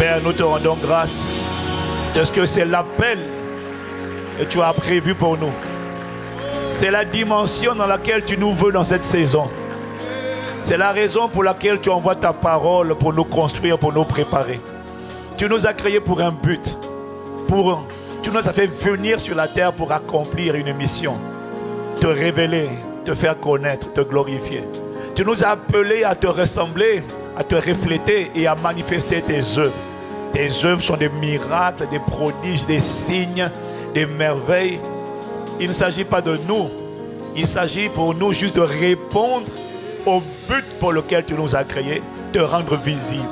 Père, nous te rendons grâce parce que c'est l'appel que tu as prévu pour nous. C'est la dimension dans laquelle tu nous veux dans cette saison. C'est la raison pour laquelle tu envoies ta parole pour nous construire, pour nous préparer. Tu nous as créés pour un but. Tu nous as fait venir sur la terre pour accomplir une mission. Te révéler, te faire connaître, te glorifier. Tu nous as appelés à te ressembler, à te refléter et à manifester tes œuvres. Tes œuvres sont des miracles, des prodiges, des signes, des merveilles. Il ne s'agit pas de nous. Il s'agit pour nous juste de répondre au but pour lequel tu nous as créés, te rendre visible,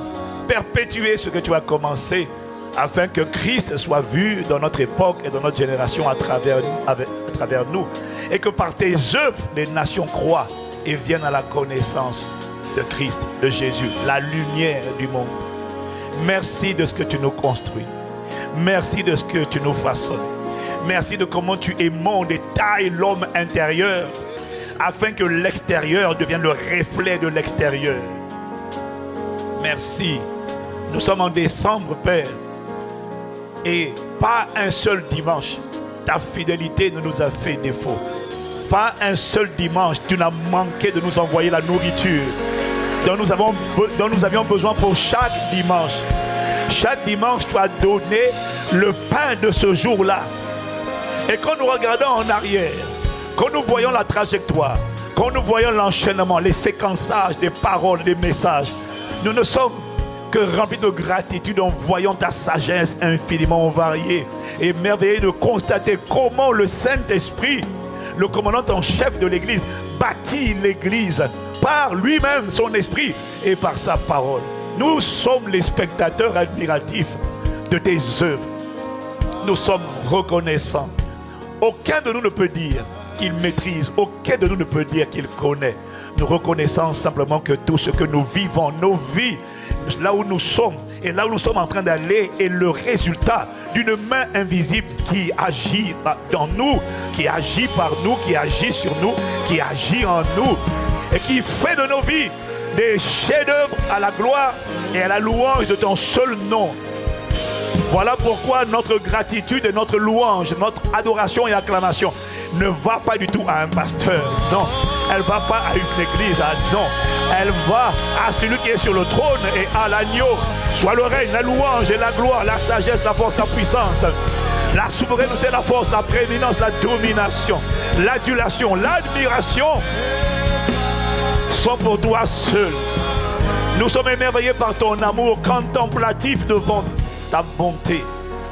perpétuer ce que tu as commencé, afin que Christ soit vu dans notre époque et dans notre génération à travers nous. Et que par tes œuvres, les nations croient et viennent à la connaissance de Christ, de Jésus, la lumière du monde. Merci de ce que tu nous construis. Merci de ce que tu nous façonnes. Merci de comment tu aimandes et tailles l'homme intérieur afin que l'extérieur devienne le reflet de l'extérieur. Merci. Nous sommes en décembre, Père. Et pas un seul dimanche, ta fidélité ne nous a fait défaut. Pas un seul dimanche, tu n'as manqué de nous envoyer la nourriture dont nous avions besoin pour chaque dimanche. Chaque dimanche, tu as donné le pain de ce jour-là. Et quand nous regardons en arrière, quand nous voyons la trajectoire, quand nous voyons l'enchaînement, les séquençages des paroles, des messages, nous ne sommes que remplis de gratitude en voyant ta sagesse infiniment variée et merveilleux de constater comment le Saint-Esprit, le commandant en chef de l'Église, bâtit l'Église par lui-même, son esprit et par sa parole. Nous sommes les spectateurs admiratifs de tes œuvres. Nous sommes reconnaissants. Aucun de nous ne peut dire qu'il maîtrise, aucun de nous ne peut dire qu'il connaît. Nous reconnaissons simplement que tout ce que nous vivons, nos vies, là où nous sommes et là où nous sommes en train d'aller est le résultat d'une main invisible qui agit dans nous, qui agit par nous, qui agit sur nous, qui agit en nous et qui fait de nos vies des chefs-d'œuvre à la gloire et à la louange de ton seul nom. Voilà pourquoi notre gratitude et notre louange, notre adoration et acclamation ne va pas du tout à un pasteur, non. Elle ne va pas à une église, non. Elle va à celui qui est sur le trône et à l'agneau. Soit le règne, la louange et la gloire, la sagesse, la force, la puissance, la souveraineté, la force, la prééminence, la domination, l'adulation, l'admiration sont pour toi seul. Nous sommes émerveillés par ton amour contemplatif devant ta bonté,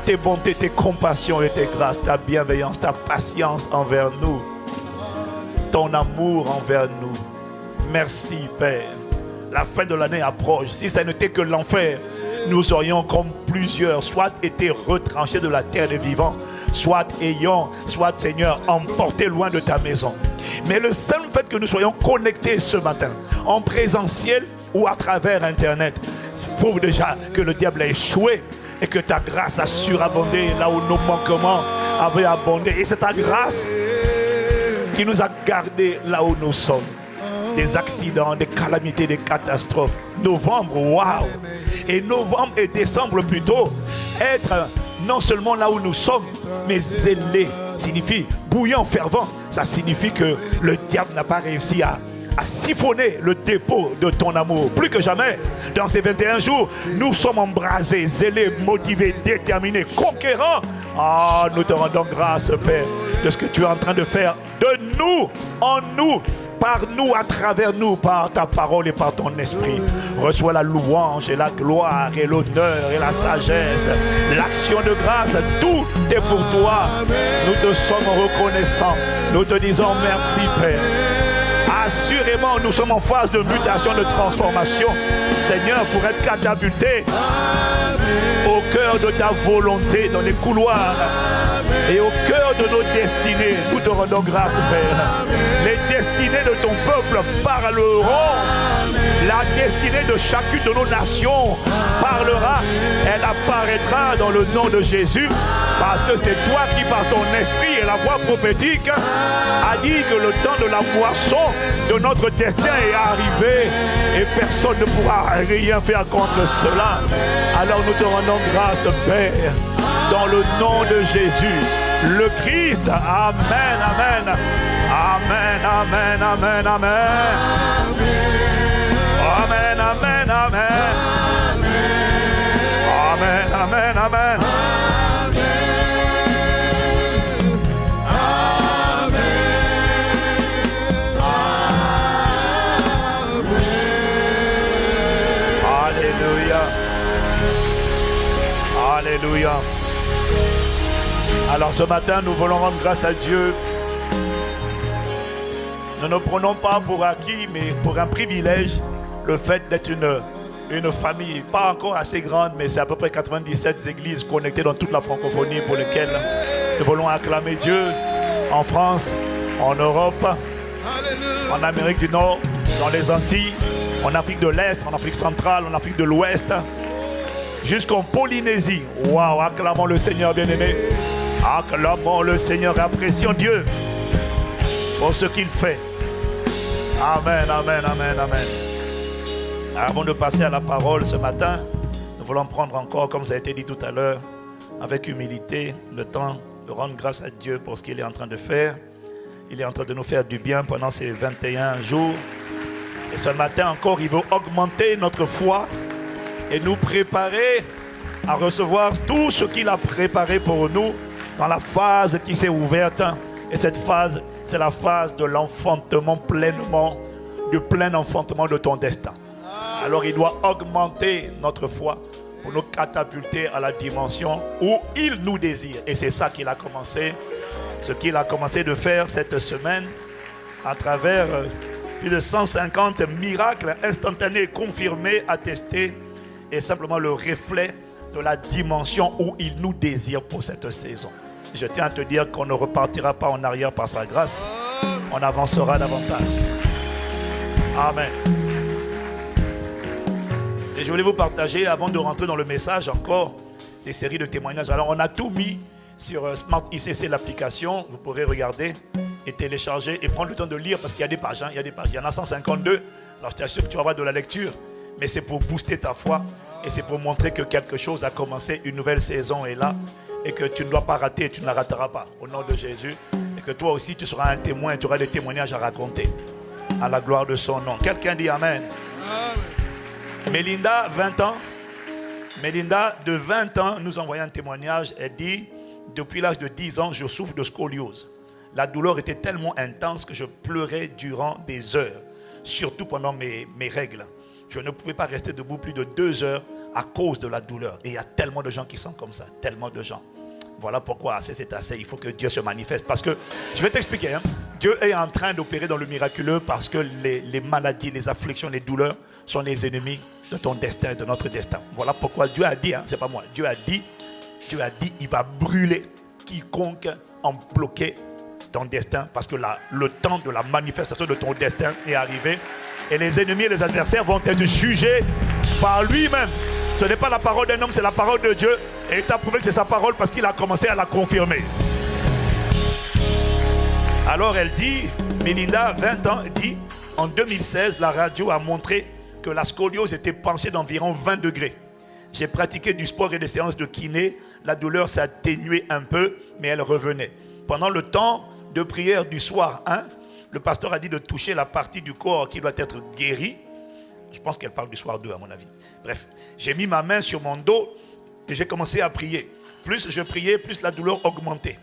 tes bontés, tes compassions et tes grâces, ta bienveillance, ta patience envers nous, ton amour envers nous. Merci, Père. La fin de l'année approche. Si ça n'était que l'enfer, nous aurions comme plusieurs, soit été retranchés de la terre des vivants, soit Seigneur, emportés loin de ta maison. Mais le seul fait que nous soyons connectés ce matin, en présentiel ou à travers Internet, prouve déjà que le diable a échoué et que ta grâce a surabondé là où nos manquements avaient abondé. Et c'est ta grâce qui nous a gardés là où nous sommes. Des accidents, des calamités, des catastrophes. Novembre, waouh! Et novembre et décembre plutôt, être non seulement là où nous sommes, mais zélé signifie bouillant, fervent. Ça signifie que le diable n'a pas réussi à siphonner le dépôt de ton amour. Plus que jamais, dans ces 21 jours, nous sommes embrasés, zélés, motivés, déterminés, conquérants. Ah, nous te rendons grâce, Père, de ce que tu es en train de faire de nous, en nous, par nous, à travers nous, par ta parole et par ton esprit. Reçois la louange et la gloire et l'honneur et la sagesse, l'action de grâce, tout est pour toi. Nous te sommes reconnaissants. Nous te disons merci, Père. Assurément, nous sommes en phase de mutation, de transformation, Seigneur, pour être catapultés au cœur de ta volonté, dans les couloirs et au cœur de nos destinées. Nous te rendons grâce, Père. Les destinées de ton peuple parleront. La destinée de chacune de nos nations parlera. Elle appartient s'arrêtera dans le nom de Jésus, parce que c'est toi qui par ton esprit et la voix prophétique a dit que le temps de la moisson de notre destin est arrivé et personne ne pourra rien faire contre cela. Alors nous te rendons grâce, Père, dans le nom de Jésus, le Christ. Amen, amen. Amen, amen, amen, amen. Amen, amen, amen. Amen, amen, amen. Alléluia. Alléluia. Alors ce matin, nous voulons rendre grâce à Dieu. Nous ne prenons pas pour acquis, mais pour un privilège, le fait d'être une famille, pas encore assez grande, mais c'est à peu près 97 églises connectées dans toute la francophonie pour lesquelles nous voulons acclamer Dieu en France, en Europe, en Amérique du Nord, dans les Antilles, en Afrique de l'Est, en Afrique centrale, en Afrique de l'Ouest, jusqu'en Polynésie. Waouh, acclamons le Seigneur bien-aimé. Acclamons le Seigneur et apprécions Dieu pour ce qu'il fait. Amen, amen, amen, amen. Avant de passer à la parole ce matin, nous voulons prendre encore, comme ça a été dit tout à l'heure, avec humilité, le temps de rendre grâce à Dieu pour ce qu'il est en train de faire. Il est en train de nous faire du bien pendant ces 21 jours. Et ce matin encore, il veut augmenter notre foi et nous préparer à recevoir tout ce qu'il a préparé pour nous dans la phase qui s'est ouverte. Et cette phase, c'est la phase de l'enfantement pleinement, du plein enfantement de ton destin. Alors il doit augmenter notre foi pour nous catapulter à la dimension où il nous désire. Et c'est ça qu'il a commencé, ce qu'il a commencé de faire cette semaine à travers plus de 150 miracles instantanés, confirmés, attestés, et simplement le reflet de la dimension où il nous désire pour cette saison. Je tiens à te dire qu'on ne repartira pas en arrière par sa grâce, on avancera davantage. Amen. Et je voulais vous partager, avant de rentrer dans le message, encore des séries de témoignages. Alors, on a tout mis sur Smart ICC, l'application. Vous pourrez regarder et télécharger et prendre le temps de lire parce qu'il y a des pages. Il y a des pages. Il y en a 152. Alors, je t'assure que tu vas avoir de la lecture. Mais c'est pour booster ta foi et c'est pour montrer que quelque chose a commencé. Une nouvelle saison est là et que tu ne dois pas rater et tu ne la rateras pas. Au nom de Jésus. Et que toi aussi, tu seras un témoin et tu auras des témoignages à raconter. À la gloire de son nom. Quelqu'un dit Amen. Mélinda, 20 ans. Mélinda, de 20 ans, nous envoyait un témoignage. Elle dit, depuis l'âge de 10 ans, je souffre de scoliose. La douleur était tellement intense que je pleurais durant des heures, surtout pendant mes règles. Je ne pouvais pas rester debout plus de 2 heures à cause de la douleur. Et il y a tellement de gens qui sont comme ça, tellement de gens. Voilà pourquoi c'est assez, il faut que Dieu se manifeste. Parce que, je vais t'expliquer, Dieu est en train d'opérer dans le miraculeux parce que les maladies, les afflictions, les douleurs sont les ennemis de ton destin, de notre destin. Voilà pourquoi Dieu a dit, c'est pas moi, Dieu a dit, il va brûler quiconque en bloqué ton destin parce que le temps de la manifestation de ton destin est arrivé et les ennemis et les adversaires vont être jugés par lui-même. Ce n'est pas la parole d'un homme, c'est la parole de Dieu. Et il t'a prouvé que c'est sa parole parce qu'il a commencé à la confirmer. Alors elle dit, Mélinda, 20 ans, dit, en 2016, la radio a montré que la scoliose était penchée d'environ 20 degrés. J'ai pratiqué du sport et des séances de kiné. La douleur s'est atténuée un peu, mais elle revenait. Pendant le temps de prière du soir 1, le pasteur a dit de toucher la partie du corps qui doit être guérie. Je pense qu'elle parle du soir 2 à mon avis. Bref, j'ai mis ma main sur mon dos et j'ai commencé à prier. Plus je priais, plus la douleur augmentait.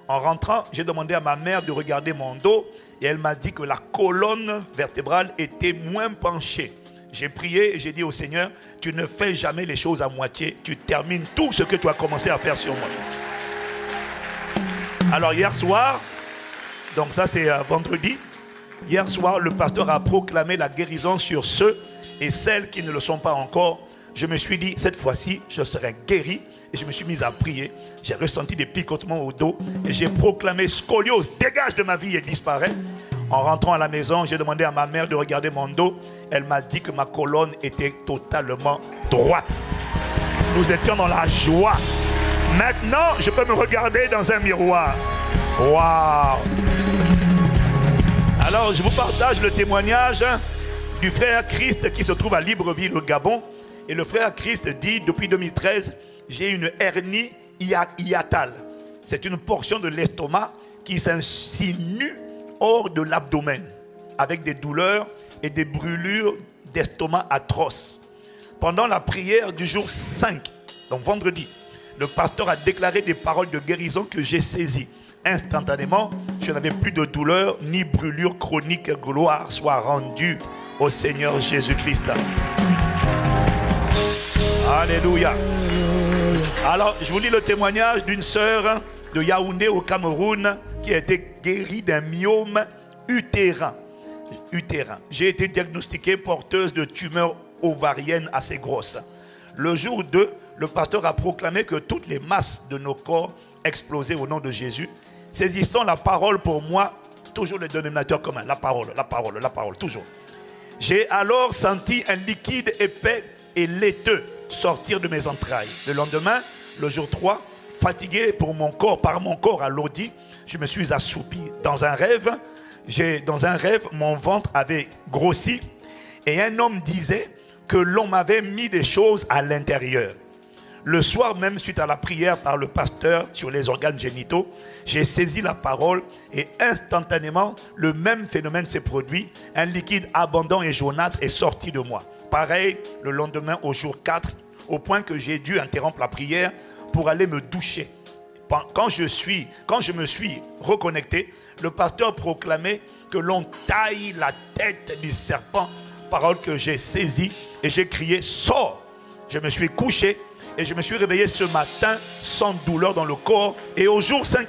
En rentrant, j'ai demandé à ma mère de regarder mon dos et elle m'a dit que la colonne vertébrale était moins penchée. J'ai prié et j'ai dit au Seigneur, tu ne fais jamais les choses à moitié, tu termines tout ce que tu as commencé à faire sur moi. Alors hier soir, donc ça c'est vendredi, hier soir le pasteur a proclamé la guérison sur ceux et celles qui ne le sont pas encore. Je me suis dit, cette fois-ci, je serai guéri. Et je me suis mis à prier. J'ai ressenti des picotements au dos. Et j'ai proclamé, scoliose, dégage de ma vie et disparaît. En rentrant à la maison, j'ai demandé à ma mère de regarder mon dos. Elle m'a dit que ma colonne était totalement droite. Nous étions dans la joie. Maintenant, je peux me regarder dans un miroir. Waouh! Alors, je vous partage le témoignage du frère Christ qui se trouve à Libreville, au Gabon. Et le frère Christ dit, depuis 2013, j'ai une hernie hiatale. C'est une portion de l'estomac qui s'insinue hors de l'abdomen, avec des douleurs et des brûlures d'estomac atroces. Pendant la prière du jour 5, donc vendredi, le pasteur a déclaré des paroles de guérison que j'ai saisies. Instantanément, je n'avais plus de douleur ni brûlure chronique. Gloire soit rendue au Seigneur Jésus-Christ. Alléluia. Alors, je vous lis le témoignage d'une sœur de Yaoundé au Cameroun qui a été guérie d'un myome utérin. J'ai été diagnostiquée porteuse de tumeurs ovariennes assez grosses. Le jour 2, le pasteur a proclamé que toutes les masses de nos corps explosaient au nom de Jésus. Saisissant la parole pour moi, toujours le dénominateur commun, la parole, toujours. J'ai alors senti un liquide épais et laiteux sortir de mes entrailles. Le lendemain, le jour 3, fatigué par mon corps alourdi, je me suis assoupi. Dans un rêve, mon ventre avait grossi et un homme disait que l'on m'avait mis des choses à l'intérieur. Le soir même, suite à la prière par le pasteur sur les organes génitaux, j'ai saisi la parole et instantanément, le même phénomène s'est produit. Un liquide abondant et jaunâtre est sorti de moi. Pareil, le lendemain au jour 4, au point que j'ai dû interrompre la prière pour aller me doucher. Quand je me suis reconnecté, le pasteur proclamait que l'on taille la tête du serpent, parole que j'ai saisie et j'ai crié « Sors !» Je me suis couché et je me suis réveillé ce matin sans douleur dans le corps. Et au jour 5,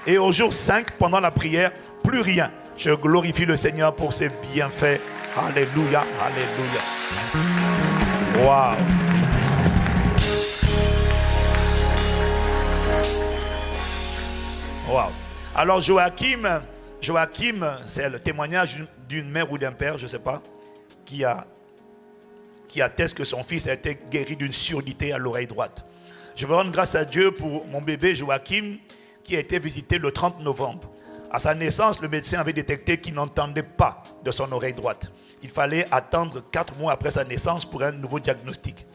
et au jour 5, pendant la prière, plus rien. Je glorifie le Seigneur pour ses bienfaits. Alléluia, alléluia. Waouh. Wow. Alors Joachim, c'est le témoignage d'une mère ou d'un père, je ne sais pas, qui atteste que son fils a été guéri d'une surdité à l'oreille droite. Je veux rendre grâce à Dieu pour mon bébé Joachim qui a été visité le 30 novembre. À sa naissance, le médecin avait détecté qu'il n'entendait pas de son oreille droite. Il fallait attendre 4 mois après sa naissance pour un nouveau diagnostic.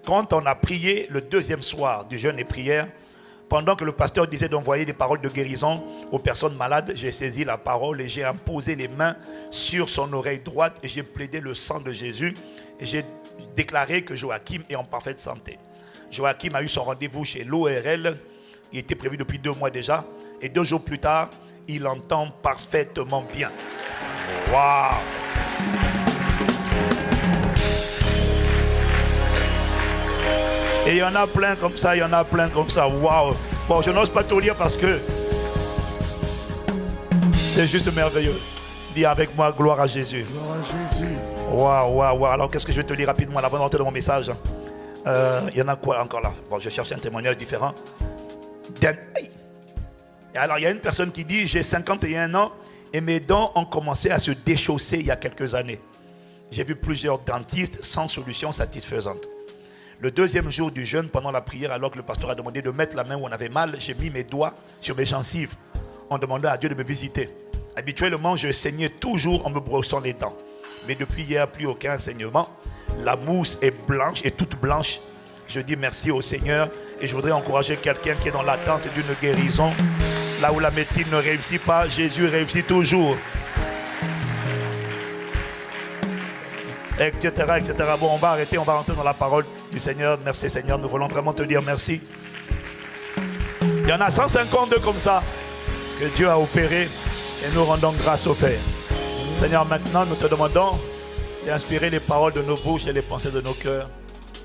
Quand on a prié le deuxième soir du jeûne et prière, pendant que le pasteur disait d'envoyer des paroles de guérison aux personnes malades, j'ai saisi la parole et j'ai imposé les mains sur son oreille droite et j'ai plaidé le sang de Jésus et j'ai déclaré que Joachim est en parfaite santé. Joachim a eu son rendez-vous chez l'ORL, il était prévu depuis 2 mois déjà, et 2 jours plus tard, il entend parfaitement bien. Waouh! Et il y en a plein comme ça, waouh! Bon, je n'ose pas tout lire parce que c'est juste merveilleux. Dis avec moi, gloire à Jésus. Gloire à Jésus. Waouh. Alors, qu'est-ce que je vais te dire rapidement avant d'entrer dans mon message? Il y en a quoi encore là? Bon, je cherche un témoignage différent. Et alors, il y a une personne qui dit, j'ai 51 ans et mes dents ont commencé à se déchausser il y a quelques années. J'ai vu plusieurs dentistes sans solution satisfaisante. Le deuxième jour du jeûne, pendant la prière, alors que le pasteur a demandé de mettre la main où on avait mal, j'ai mis mes doigts sur mes gencives en demandant à Dieu de me visiter. Habituellement, je saignais toujours en me brossant les dents. Mais depuis hier, plus aucun saignement. La mousse est blanche et toute blanche. Je dis merci au Seigneur et je voudrais encourager quelqu'un qui est dans l'attente d'une guérison. Là où la médecine ne réussit pas, Jésus réussit toujours. Etc. Bon, on va arrêter, on va rentrer dans la parole du Seigneur. Merci Seigneur, nous voulons vraiment te dire merci. Il y en a 152 comme ça que Dieu a opéré et nous rendons grâce au Père. Seigneur, maintenant nous te demandons d'inspirer les paroles de nos bouches et les pensées de nos cœurs,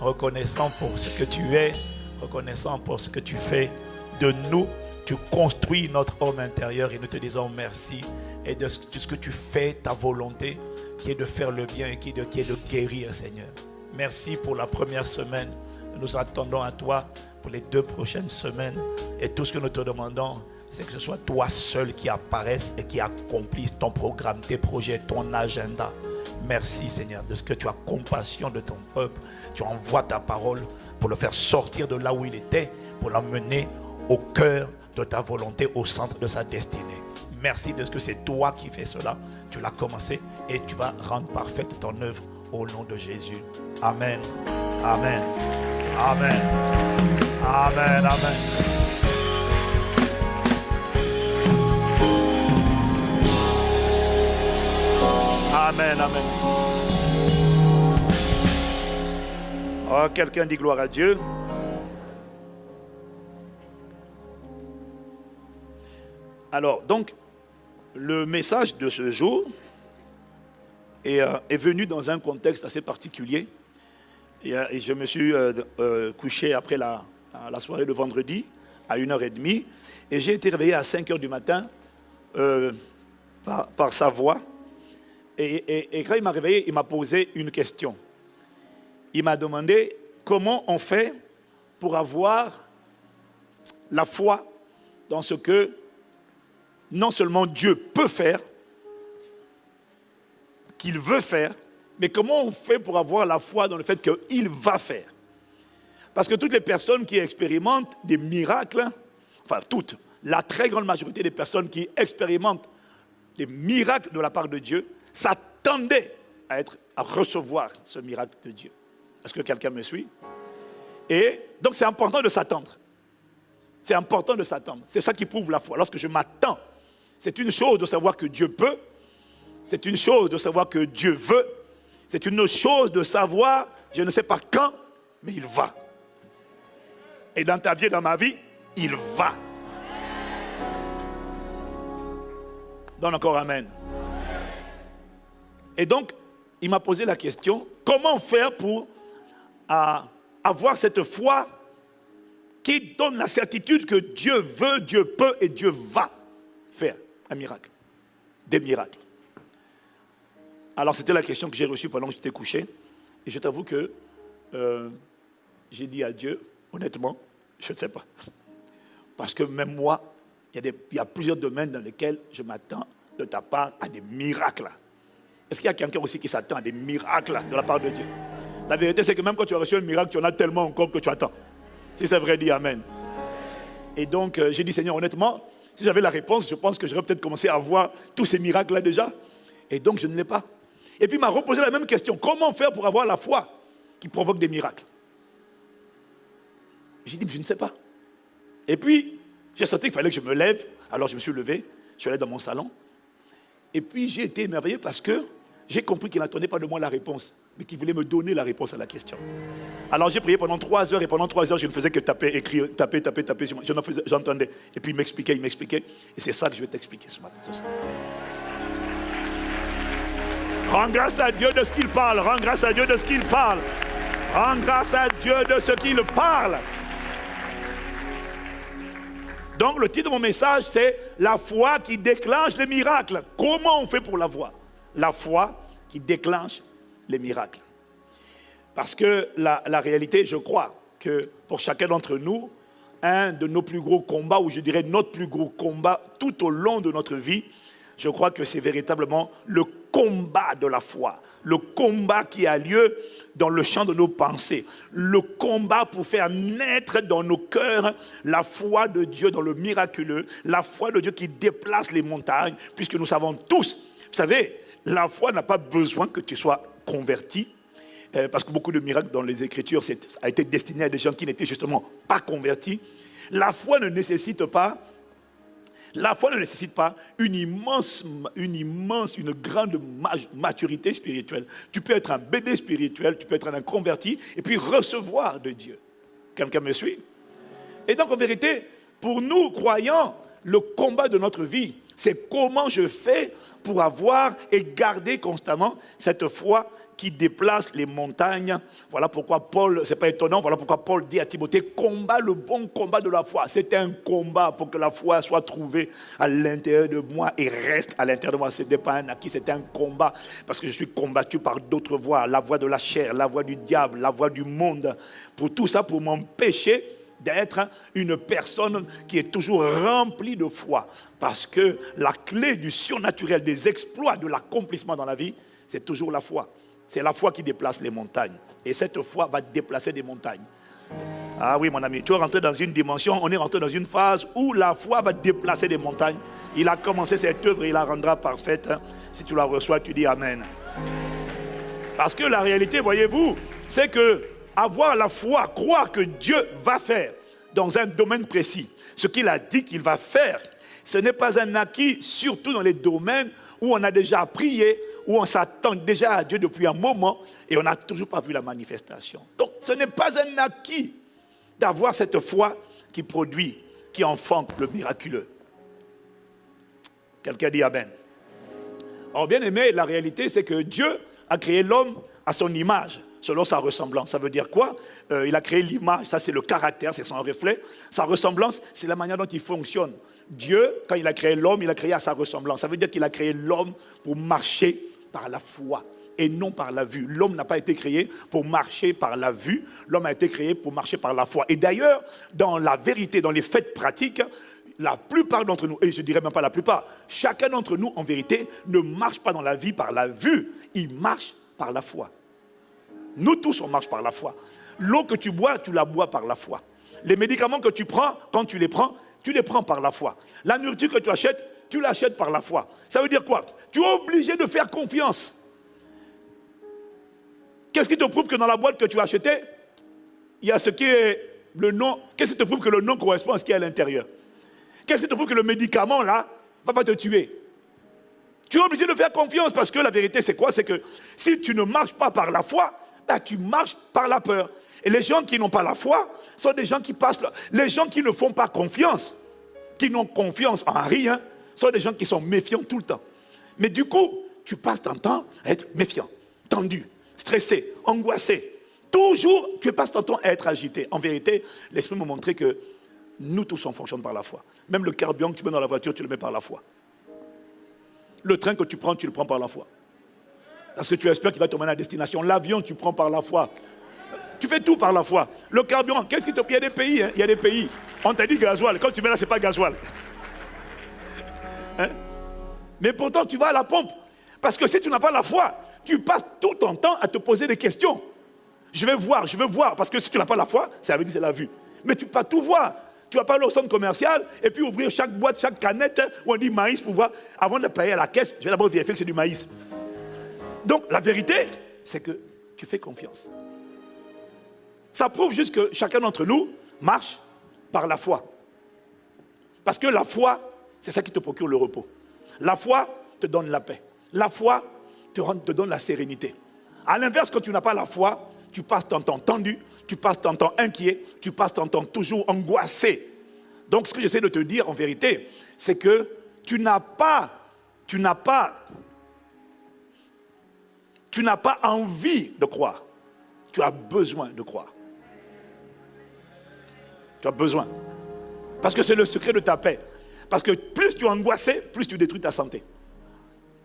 reconnaissant pour ce que tu es, reconnaissant pour ce que tu fais de nous. Tu construis notre homme intérieur et nous te disons merci et de tout ce que tu fais, ta volonté qui est de faire le bien et qui est de guérir, Seigneur. Merci pour la première semaine. Nous attendons à toi pour les 2 prochaines semaines. Et tout ce que nous te demandons, c'est que ce soit toi seul qui apparaisse et qui accomplisse ton programme, tes projets, ton agenda. Merci Seigneur de ce que tu as compassion de ton peuple. Tu envoies ta parole pour le faire sortir de là où il était, pour l'emmener au cœur de ta volonté, au centre de sa destinée. Merci de ce que c'est toi qui fais cela. Tu l'as commencé et tu vas rendre parfaite ton œuvre au nom de Jésus. Amen. Amen. Amen. Amen. Amen. Amen. Amen. Oh, quelqu'un dit gloire à Dieu. Alors, donc, le message de ce jour est venu dans un contexte assez particulier. Et je me suis couché après la soirée de vendredi à 1h30. Et j'ai été réveillé à 5h du matin par sa voix. Et quand il m'a réveillé, il m'a posé une question. Il m'a demandé comment on fait pour avoir la foi dans ce que non seulement Dieu peut faire, qu'il veut faire, mais comment on fait pour avoir la foi dans le fait qu'il va faire? Parce que toutes les personnes qui expérimentent des miracles, enfin toutes, la très grande majorité des personnes qui expérimentent des miracles de la part de Dieu, s'attendaient à recevoir ce miracle de Dieu. Est-ce que quelqu'un me suit? Et donc c'est important de s'attendre. C'est important de s'attendre. C'est ça qui prouve la foi. Lorsque je m'attends, c'est une chose de savoir que Dieu peut, c'est une chose de savoir que Dieu veut, c'est une chose de savoir, je ne sais pas quand, mais il va. Et dans ta vie et dans ma vie, il va. Donne encore amen. Et donc, il m'a posé la question, comment faire pour avoir cette foi qui donne la certitude que Dieu veut, Dieu peut et Dieu va faire un miracle, des miracles. Alors c'était la question que j'ai reçue pendant que j'étais couché. Et je t'avoue que j'ai dit à Dieu, honnêtement, je ne sais pas. Parce que même moi, il y a plusieurs domaines dans lesquels je m'attends de ta part à des miracles. Est-ce qu'il y a quelqu'un aussi qui s'attend à des miracles de la part de Dieu? La vérité, c'est que même quand tu as reçu un miracle, tu en as tellement encore que tu attends. Si c'est vrai, dis Amen. Et donc, j'ai dit, Seigneur, honnêtement, si j'avais la réponse, je pense que j'aurais peut-être commencé à voir tous ces miracles-là déjà. Et donc, je ne l'ai pas. Et puis, il m'a reposé la même question. Comment faire pour avoir la foi qui provoque des miracles? J'ai dit, je ne sais pas. Et puis, j'ai senti qu'il fallait que je me lève. Alors, je me suis levé. Je suis allé dans mon salon. Et puis, j'ai été émerveillé parce que j'ai compris qu'il n'attendait pas de moi la réponse, mais qu'il voulait me donner la réponse à la question. Alors, j'ai prié pendant 3 heures. Et pendant 3 heures, je ne faisais que taper, écrire, taper. J'entendais. Et puis, il m'expliquait. Et c'est ça que je vais t'expliquer ce matin. Rends grâce à Dieu de ce qu'il parle. Rends grâce à Dieu de ce qu'il parle. Rends grâce à Dieu de ce qu'il parle. Donc le titre de mon message, c'est la foi qui déclenche les miracles. Comment on fait pour la voir? La foi qui déclenche les miracles. Parce que la réalité, je crois que pour chacun d'entre nous, un de nos plus gros combats, ou je dirais notre plus gros combat tout au long de notre vie, je crois que c'est véritablement le combat de la foi. Le combat qui a lieu dans le champ de nos pensées. Le combat pour faire naître dans nos cœurs la foi de Dieu dans le miraculeux. La foi de Dieu qui déplace les montagnes. Puisque nous savons tous, vous savez, la foi n'a pas besoin que tu sois converti. Parce que beaucoup de miracles dans les Écritures a été destiné à des gens qui n'étaient justement pas convertis. La foi ne nécessite pas une grande maturité spirituelle. Tu peux être un bébé spirituel, tu peux être un converti et puis recevoir de Dieu. Quelqu'un me suit? Et donc en vérité, pour nous croyants, le combat de notre vie, c'est comment je fais pour avoir et garder constamment cette foi qui déplace les montagnes. Voilà pourquoi Paul, c'est pas étonnant, voilà pourquoi Paul dit à Timothée, combat le bon combat de la foi. C'est un combat pour que la foi soit trouvée à l'intérieur de moi et reste à l'intérieur de moi. Ce n'est pas un acquis, c'est un combat. Parce que je suis combattu par d'autres voies, la voie de la chair, la voie du diable, la voie du monde. Pour tout ça, pour m'empêcher d'être une personne qui est toujours remplie de foi. Parce que la clé du surnaturel, des exploits, de l'accomplissement dans la vie, c'est toujours la foi. C'est la foi qui déplace les montagnes. Et cette foi va déplacer des montagnes. Ah oui, mon ami, tu es rentré dans une dimension, on est rentré dans une phase où la foi va déplacer des montagnes. Il a commencé cette œuvre et il la rendra parfaite. Si tu la reçois, tu dis Amen. Parce que la réalité, voyez-vous, c'est que avoir la foi, croire que Dieu va faire dans un domaine précis, ce qu'il a dit qu'il va faire, ce n'est pas un acquis, surtout dans les domaines où on a déjà prié, où on s'attend déjà à Dieu depuis un moment et on n'a toujours pas vu la manifestation. Donc, ce n'est pas un acquis d'avoir cette foi qui produit, qui enfante le miraculeux. Quelqu'un dit Amen. Alors, bien aimé, la réalité, c'est que Dieu a créé l'homme à son image, selon sa ressemblance. Ça veut dire quoi? Il a créé l'image, ça c'est le caractère, c'est son reflet. Sa ressemblance, c'est la manière dont il fonctionne. Dieu, quand il a créé l'homme, il a créé à sa ressemblance. Ça veut dire qu'il a créé l'homme pour marcher par la foi et non par la vue. L'homme n'a pas été créé pour marcher par la vue, l'homme a été créé pour marcher par la foi. Et d'ailleurs, dans la vérité, dans les faits pratiques, la plupart d'entre nous, et je dirais même pas la plupart, chacun d'entre nous, en vérité, ne marche pas dans la vie par la vue, il marche par la foi. Nous tous, on marche par la foi. L'eau que tu bois, tu la bois par la foi. Les médicaments que tu prends, quand tu les prends par la foi. La nourriture que tu l'achètes par la foi. Ça veut dire quoi? Tu es obligé de faire confiance. Qu'est-ce qui te prouve que dans la boîte que tu as achetée, il y a ce qui est le nom? Qu'est-ce qui te prouve que le nom correspond à ce qui est à l'intérieur? Qu'est-ce qui te prouve que le médicament, là, ne va pas te tuer? Tu es obligé de faire confiance parce que la vérité, c'est quoi? C'est que si tu ne marches pas par la foi, ben, tu marches par la peur. Et les gens qui n'ont pas la foi sont des gens qui passent... Les gens qui ne font pas confiance, qui n'ont confiance en rien, sont des gens qui sont méfiants tout le temps. Mais du coup, tu passes ton temps à être méfiant, tendu, stressé, angoissé. Toujours, tu passes ton temps à être agité. En vérité, l'Esprit m'a montré que nous tous, on fonctionne par la foi. Même le carburant que tu mets dans la voiture, tu le mets par la foi. Le train que tu prends par la foi. Parce que tu espères qu'il va te mener à destination. L'avion, tu prends par la foi. Tu fais tout par la foi. Le carburant, qu'est-ce qui te... Il y a des pays, hein? Il y a des pays. On t'a dit gasoil. Quand tu mets là, ce n'est pas gasoil. Hein? Mais pourtant, tu vas à la pompe. Parce que si tu n'as pas la foi, tu passes tout ton temps à te poser des questions. Je vais voir. Parce que si tu n'as pas la foi, ça veut dire que c'est la vue. Mais tu ne peux pas tout voir. Tu ne vas pas aller au centre commercial et puis ouvrir chaque boîte, chaque canette où on dit maïs pour voir. Avant de payer à la caisse, je vais d'abord vérifier que c'est du maïs. Donc, la vérité, c'est que tu fais confiance. Ça prouve juste que chacun d'entre nous marche par la foi. Parce que la foi, c'est ça qui te procure le repos. La foi te donne la paix. La foi te donne la sérénité. À l'inverse, quand tu n'as pas la foi, tu passes ton temps tendu, tu passes ton temps inquiet, tu passes ton temps toujours angoissé. Donc, ce que j'essaie de te dire, en vérité, c'est que tu n'as pas envie de croire. Tu as besoin de croire. Tu as besoin. Parce que c'est le secret de ta paix. Parce que plus tu es angoissé, plus tu détruis ta santé.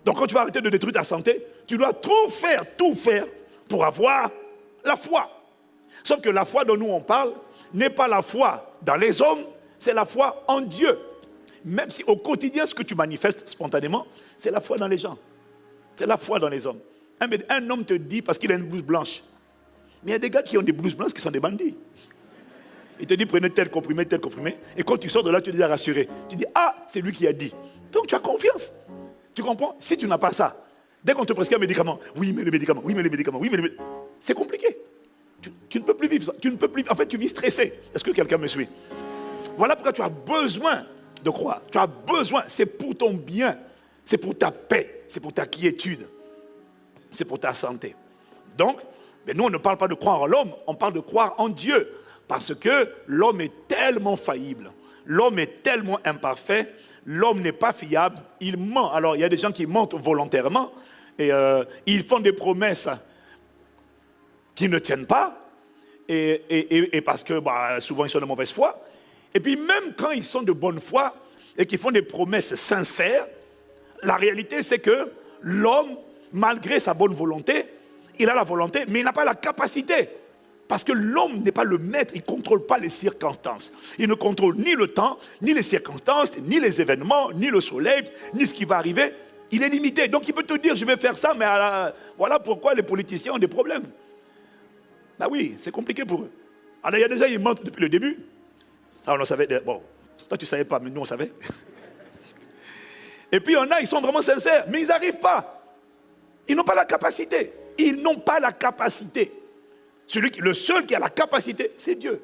Donc quand tu vas arrêter de détruire ta santé, tu dois tout faire pour avoir la foi. Sauf que la foi dont nous on parle n'est pas la foi dans les hommes, c'est la foi en Dieu. Même si au quotidien, ce que tu manifestes spontanément, c'est la foi dans les gens. C'est la foi dans les hommes. Un homme te dit parce qu'il a une blouse blanche. Mais il y a des gars qui ont des blouses blanches qui sont des bandits. Il te dit prenez tel comprimé. Et quand tu sors de là, tu es déjà rassuré. Tu dis ah, c'est lui qui a dit. Donc tu as confiance. Tu comprends? Si tu n'as pas ça, dès qu'on te prescrit un médicament, oui mais les médicaments, c'est compliqué. Tu ne peux plus vivre ça. En fait, tu vis stressé. Est-ce que quelqu'un me suit? Voilà pourquoi tu as besoin de croire. Tu as besoin. C'est pour ton bien. C'est pour ta paix. C'est pour ta quiétude. C'est pour ta santé. Donc, mais nous, on ne parle pas de croire en l'homme, on parle de croire en Dieu. Parce que l'homme est tellement faillible, l'homme est tellement imparfait, l'homme n'est pas fiable, il ment. Alors, il y a des gens qui mentent volontairement et ils font des promesses qui ne tiennent pas et parce que souvent ils sont de mauvaise foi. Et puis même quand ils sont de bonne foi et qu'ils font des promesses sincères, la réalité c'est que l'homme, malgré sa bonne volonté, il a la volonté, mais il n'a pas la capacité. Parce que l'homme n'est pas le maître, il ne contrôle pas les circonstances. Il ne contrôle ni le temps, ni les circonstances, ni les événements, ni le soleil, ni ce qui va arriver. Il est limité. Donc il peut te dire, je vais faire ça, mais voilà pourquoi les politiciens ont des problèmes. Ben oui, c'est compliqué pour eux. Alors il y a des gens, ils mentent depuis le début. Ça, on le savait. Bon, toi tu ne savais pas, mais nous on savait. Et puis il y en a, ils sont vraiment sincères, mais ils n'arrivent pas. Ils n'ont pas la capacité. Ils n'ont pas la capacité. Le seul qui a la capacité, c'est Dieu.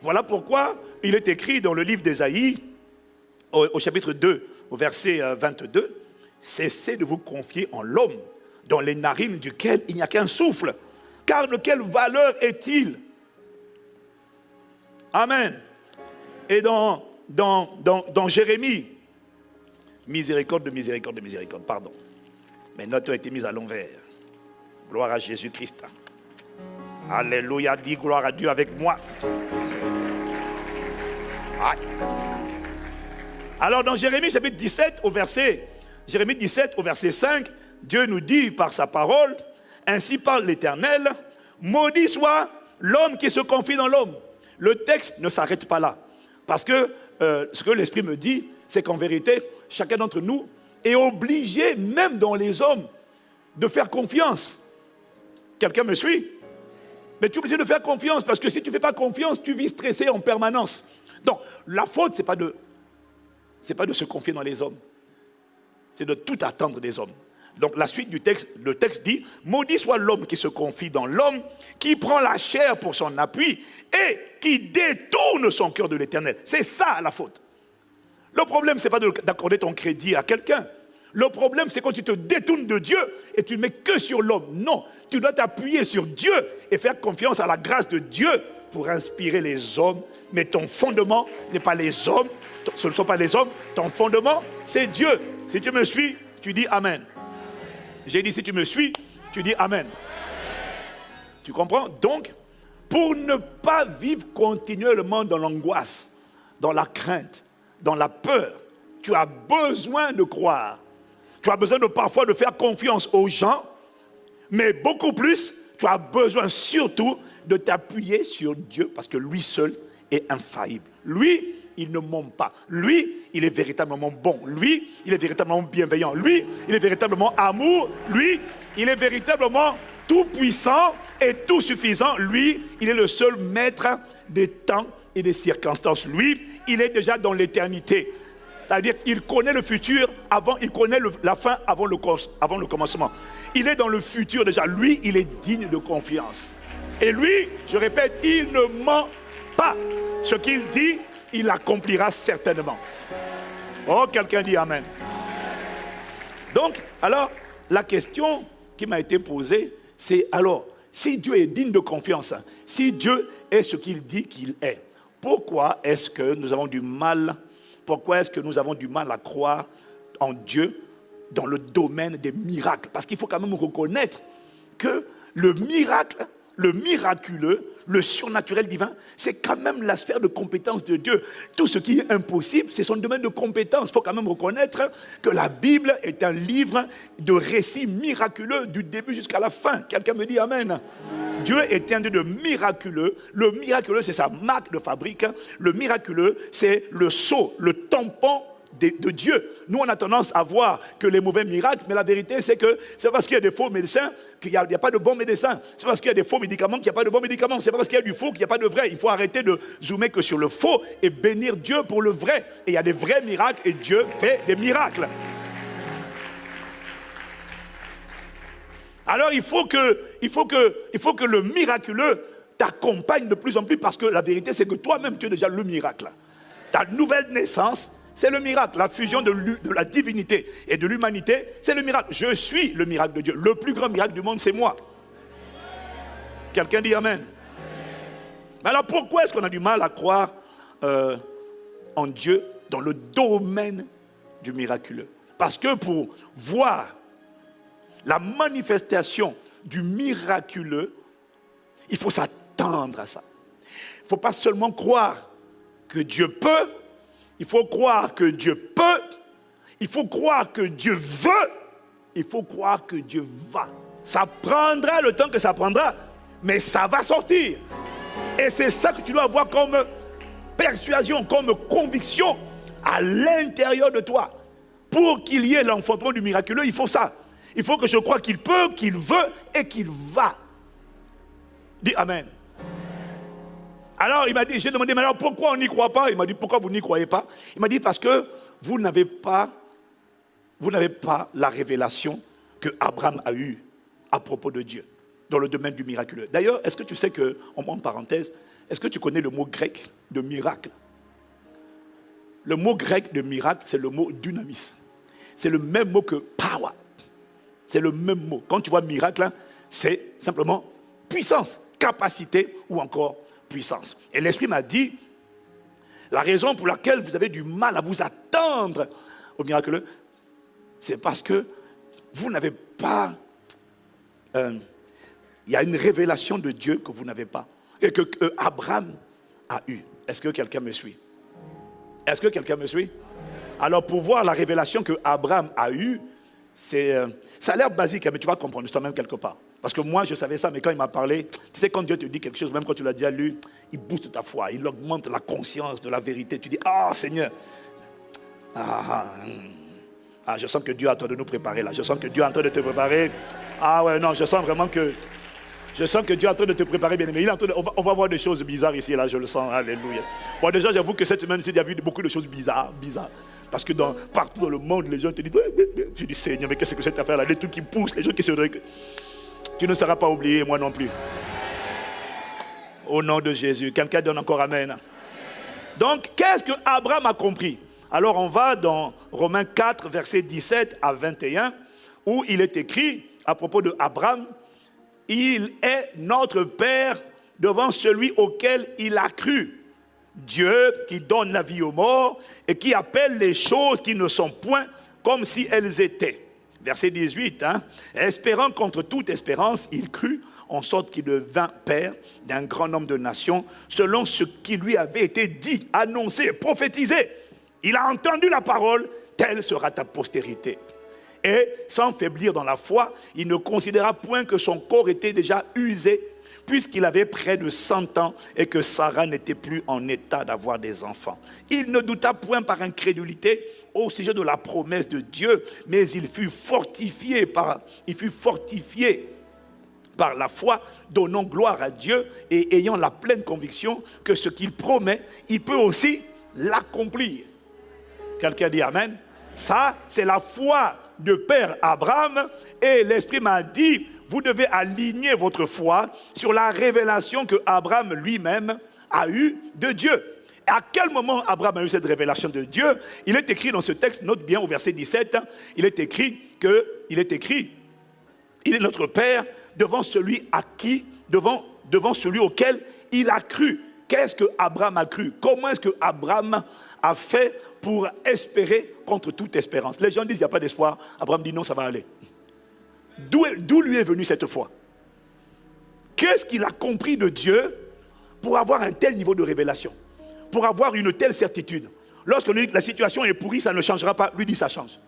Voilà pourquoi il est écrit dans le livre d'Ésaïe, au chapitre 2, au verset 22, « Cessez de vous confier en l'homme, dans les narines duquel il n'y a qu'un souffle. Car de quelle valeur est-il » Amen. Et dans Jérémie, miséricorde, pardon. Mes notes ont été mises à l'envers. Gloire à Jésus-Christ. Alléluia, dis gloire à Dieu avec moi. Aïe. Alors dans Jérémie chapitre 17 au verset 5, Dieu nous dit par sa parole, ainsi parle l'Éternel, maudit soit l'homme qui se confie dans l'homme. Le texte ne s'arrête pas là. Parce que ce que l'Esprit me dit, c'est qu'en vérité, chacun d'entre nous est obligé, même dans les hommes, de faire confiance. Quelqu'un me suit? Mais tu es obligé de faire confiance, parce que si tu ne fais pas confiance, tu vis stressé en permanence. Donc, la faute, ce n'est pas de se confier dans les hommes. C'est de tout attendre des hommes. Donc, la suite du texte, le texte dit, maudit soit l'homme qui se confie dans l'homme, qui prend la chair pour son appui et qui détourne son cœur de l'Éternel. C'est ça la faute. Le problème, ce n'est pas d'accorder ton crédit à quelqu'un. Le problème, c'est quand tu te détournes de Dieu et tu ne mets que sur l'homme. Non, tu dois t'appuyer sur Dieu et faire confiance à la grâce de Dieu pour inspirer les hommes. Mais ton fondement n'est pas les hommes. Ce ne sont pas les hommes. Ton fondement, c'est Dieu. Si tu me suis, tu dis Amen. J'ai dit si tu me suis, tu dis Amen. Tu comprends? Donc, pour ne pas vivre continuellement dans l'angoisse, dans la crainte, dans la peur, tu as besoin de croire. Tu as besoin parfois de faire confiance aux gens, mais beaucoup plus, tu as besoin surtout de t'appuyer sur Dieu parce que lui seul est infaillible. Lui, il ne ment pas. Lui, il est véritablement bon. Lui, il est véritablement bienveillant. Lui, il est véritablement amour. Lui, il est véritablement tout puissant et tout suffisant. Lui, il est le seul maître des temps et des circonstances. Lui, il est déjà dans l'éternité. C'est-à-dire qu'il connaît le futur avant, il connaît la fin avant le commencement. Il est dans le futur déjà. Lui, il est digne de confiance. Et lui, je répète, il ne ment pas. Ce qu'il dit, il l'accomplira certainement. Oh, quelqu'un dit Amen. Donc, alors, la question qui m'a été posée, c'est alors, si Dieu est digne de confiance, si Dieu est ce qu'il dit qu'il est, pourquoi est-ce que nous avons du mal à croire en Dieu dans le domaine des miracles? Parce qu'il faut quand même reconnaître que le miracle, le miraculeux, le surnaturel divin, c'est quand même la sphère de compétence de Dieu. Tout ce qui est impossible, c'est son domaine de compétence. Il faut quand même reconnaître que la Bible est un livre de récits miraculeux du début jusqu'à la fin. Quelqu'un me dit Amen. Dieu est un Dieu de miraculeux. Le miraculeux, c'est sa marque de fabrique. Le miraculeux, c'est le sceau, le tampon de Dieu. Nous, on a tendance à voir que les mauvais miracles, mais la vérité, c'est que c'est parce qu'il y a des faux médecins qu'il n'y a pas de bons médecins. C'est parce qu'il y a des faux médicaments qu'il n'y a pas de bons médicaments. C'est parce qu'il y a du faux qu'il n'y a pas de vrai. Il faut arrêter de zoomer que sur le faux et bénir Dieu pour le vrai. Et il y a des vrais miracles et Dieu fait des miracles. Alors il faut que le miraculeux t'accompagne de plus en plus, parce que la vérité, c'est que toi-même, tu es déjà le miracle. Ta nouvelle naissance, c'est le miracle. La fusion de la divinité et de l'humanité, c'est le miracle. Je suis le miracle de Dieu. Le plus grand miracle du monde, c'est moi. Quelqu'un dit Amen. Mais alors pourquoi est-ce qu'on a du mal à croire en Dieu dans le domaine du miraculeux? Parce que pour voir la manifestation du miraculeux, il faut s'attendre à ça. Il ne faut pas seulement croire que Dieu peut, il faut croire que Dieu peut, il faut croire que Dieu veut, il faut croire que Dieu va. Ça prendra le temps que ça prendra, mais ça va sortir. Et c'est ça que tu dois avoir comme persuasion, comme conviction à l'intérieur de toi. pour qu'il y ait l'enfantement du miraculeux, il faut ça. Il faut que je croie qu'il peut, qu'il veut et qu'il va. Dis Amen. Alors il m'a dit, j'ai demandé, mais alors pourquoi on n'y croit pas? Il m'a dit, pourquoi vous n'y croyez pas? Il m'a dit, parce que vous n'avez pas la révélation que Abraham a eue à propos de Dieu, dans le domaine du miraculeux. D'ailleurs, est-ce que tu sais que, en parenthèse, est-ce que tu connais le mot grec de miracle? Le mot grec de miracle, c'est le mot dynamis. C'est le même mot que power. C'est le même mot. Quand tu vois miracle, c'est simplement puissance, capacité ou encore puissance. Et l'Esprit m'a dit, la raison pour laquelle vous avez du mal à vous attendre au miraculeux, c'est parce que vous n'avez pas... il y a une révélation de Dieu que vous n'avez pas. Et que Abraham a eu. Est-ce que quelqu'un me suit? Est-ce que quelqu'un me suit? Alors pour voir la révélation que Abraham a eue, ça a l'air basique, mais tu vas comprendre, je t'emmène quelque part. Parce que moi, je savais ça, mais quand il m'a parlé, tu sais, quand Dieu te dit quelque chose, même quand tu l'as déjà lu, il booste ta foi, il augmente la conscience de la vérité. Tu dis, ah Seigneur, je sens que Dieu est en train de nous préparer là. Je sens que Dieu est en train de te préparer. Ah ouais, non, je sens vraiment que... Je sens que Dieu est en train de te préparer, bien aimé. On va voir des choses bizarres ici, là, je le sens. Alléluia. Bon, déjà, j'avoue que cette semaine, j'ai déjà vu beaucoup de choses bizarres. Parce que partout dans le monde, les gens te disent, je dis, Seigneur, mais qu'est-ce que cette affaire-là? Les trucs qui poussent, les gens qui se... Tu ne seras pas oublié, moi non plus. Au nom de Jésus. Quelqu'un donne encore Amen. Donc, qu'est-ce que Abraham a compris? Alors, on va dans Romains 4, versets 17 à 21, où il est écrit, à propos de Abraham, il est notre Père devant celui auquel il a cru. Dieu qui donne la vie aux morts et qui appelle les choses qui ne sont point comme si elles étaient. Verset 18, espérant contre toute espérance, il crut en sorte qu'il devint père d'un grand nombre de nations, selon ce qui lui avait été dit, annoncé, prophétisé. Il a entendu la parole, telle sera ta postérité. Et sans faiblir dans la foi, il ne considéra point que son corps était déjà usé, puisqu'il avait près de 100 ans et que Sarah n'était plus en état d'avoir des enfants. Il ne douta point par incrédulité au sujet de la promesse de Dieu, mais il fut fortifié par la foi, donnant gloire à Dieu et ayant la pleine conviction que ce qu'il promet, il peut aussi l'accomplir. Quelqu'un dit Amen? Ça, c'est la foi de Père Abraham, et l'Esprit m'a dit, vous devez aligner votre foi sur la révélation que Abraham lui-même a eue de Dieu. Et à quel moment Abraham a eu cette révélation de Dieu? Il est écrit dans ce texte, note bien au verset 17, il est écrit, il est notre Père devant celui auquel il a cru. Qu'est-ce que Abraham a cru? Comment est-ce que Abraham a fait pour espérer contre toute espérance? Les gens disent, il n'y a pas d'espoir. Abraham dit, non, ça va aller. D'où lui est venue cette foi? Qu'est-ce qu'il a compris de Dieu pour avoir un tel niveau de révélation? Pour avoir une telle certitude? Lorsqu'on dit que la situation est pourrie, ça ne changera pas. Lui dit, ça change.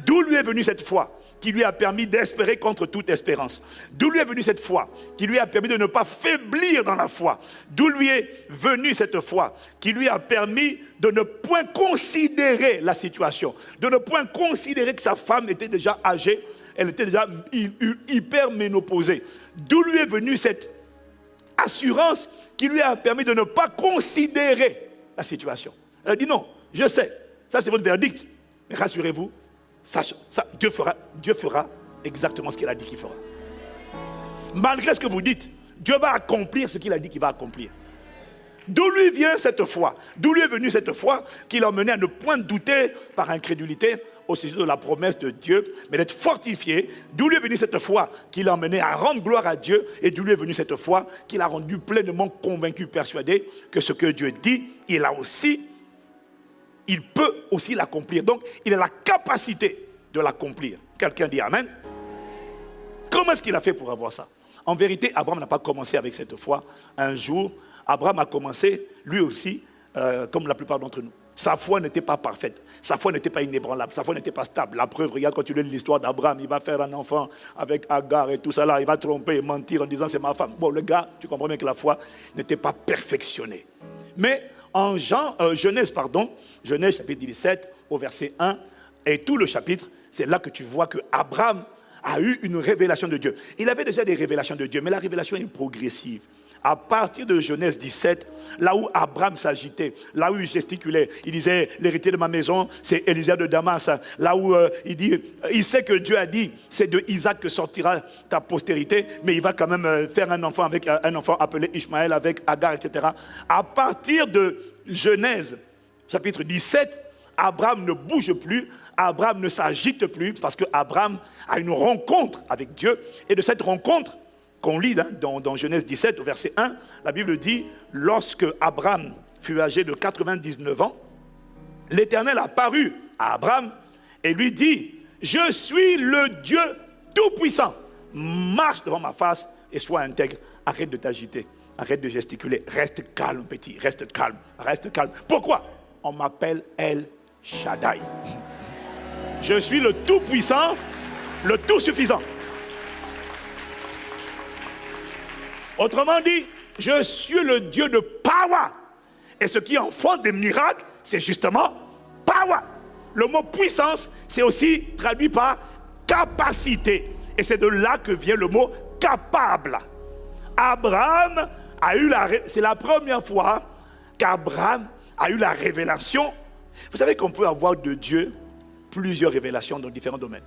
D'où lui est venue cette foi qui lui a permis d'espérer contre toute espérance? D'où lui est venue cette foi qui lui a permis de ne pas faiblir dans la foi? D'où lui est venue cette foi qui lui a permis de ne point considérer la situation, de ne point considérer que sa femme était déjà âgée, elle était déjà hyper ménopausée? D'où lui est venue cette assurance qui lui a permis de ne pas considérer la situation? Elle a dit non, je sais, ça c'est votre verdict, mais rassurez-vous, Dieu fera exactement ce qu'il a dit qu'il fera. Malgré ce que vous dites, Dieu va accomplir ce qu'il a dit qu'il va accomplir. D'où lui vient cette foi? D'où lui est venue cette foi qui l'a mené à ne point douter par incrédulité au sujet de la promesse de Dieu, mais d'être fortifié? D'où lui est venue cette foi qui l'a mené à rendre gloire à Dieu? Et d'où lui est venue cette foi qui l'a rendu pleinement convaincu, persuadé que ce que Dieu dit, il peut aussi l'accomplir. Donc, il a la capacité de l'accomplir. Quelqu'un dit Amen? Comment est-ce qu'il a fait pour avoir ça? En vérité, Abraham n'a pas commencé avec cette foi un jour. Abraham a commencé, lui aussi, comme la plupart d'entre nous. Sa foi n'était pas parfaite. Sa foi n'était pas inébranlable. Sa foi n'était pas stable. La preuve, regarde quand tu lis l'histoire d'Abraham, il va faire un enfant avec Agar et tout ça là. Il va tromper et mentir en disant c'est ma femme. Bon, le gars, tu comprends bien que la foi n'était pas perfectionnée. Mais en Genèse chapitre 17, au verset 1 Et tout le chapitre, c'est là que tu vois que Abraham a eu une révélation de Dieu. Il avait déjà des révélations de Dieu, mais la révélation est progressive. À partir de Genèse 17, là où Abraham s'agitait, là où il gesticulait, il disait, l'héritier de ma maison, c'est Élisée de Damas. Là où il dit, il sait que Dieu a dit, c'est de Isaac que sortira ta postérité, mais il va quand même faire un enfant avec un enfant appelé Ishmaël, avec Agar, etc. À partir de Genèse, chapitre 17, Abraham ne bouge plus, Abraham ne s'agite plus, parce qu'Abraham a une rencontre avec Dieu, et de cette rencontre, qu'on lit dans Genèse 17, au verset 1, la Bible dit, lorsque Abraham fut âgé de 99 ans, l'Éternel apparut à Abraham et lui dit, je suis le Dieu Tout-Puissant, marche devant ma face et sois intègre, arrête de t'agiter, arrête de gesticuler, reste calme petit, reste calme, reste calme. Pourquoi? On m'appelle El Shaddai. Je suis le Tout-Puissant, le Tout-Suffisant. Autrement dit, je suis le Dieu de power. Et ce qui enfante des miracles, c'est justement power. Le mot puissance, c'est aussi traduit par capacité. Et c'est de là que vient le mot capable. Abraham a eu c'est la première fois qu'Abraham a eu la révélation. Vous savez qu'on peut avoir de Dieu plusieurs révélations dans différents domaines.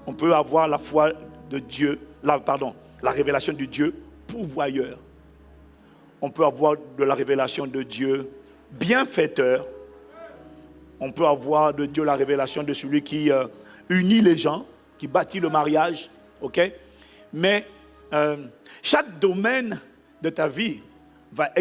On peut avoir la foi de Dieu, la révélation de Dieu pourvoyeur. On peut avoir de la révélation de Dieu bienfaiteur. On peut avoir de Dieu la révélation de celui qui unit les gens, qui bâtit le mariage. Ok? Mais chaque domaine de ta vie va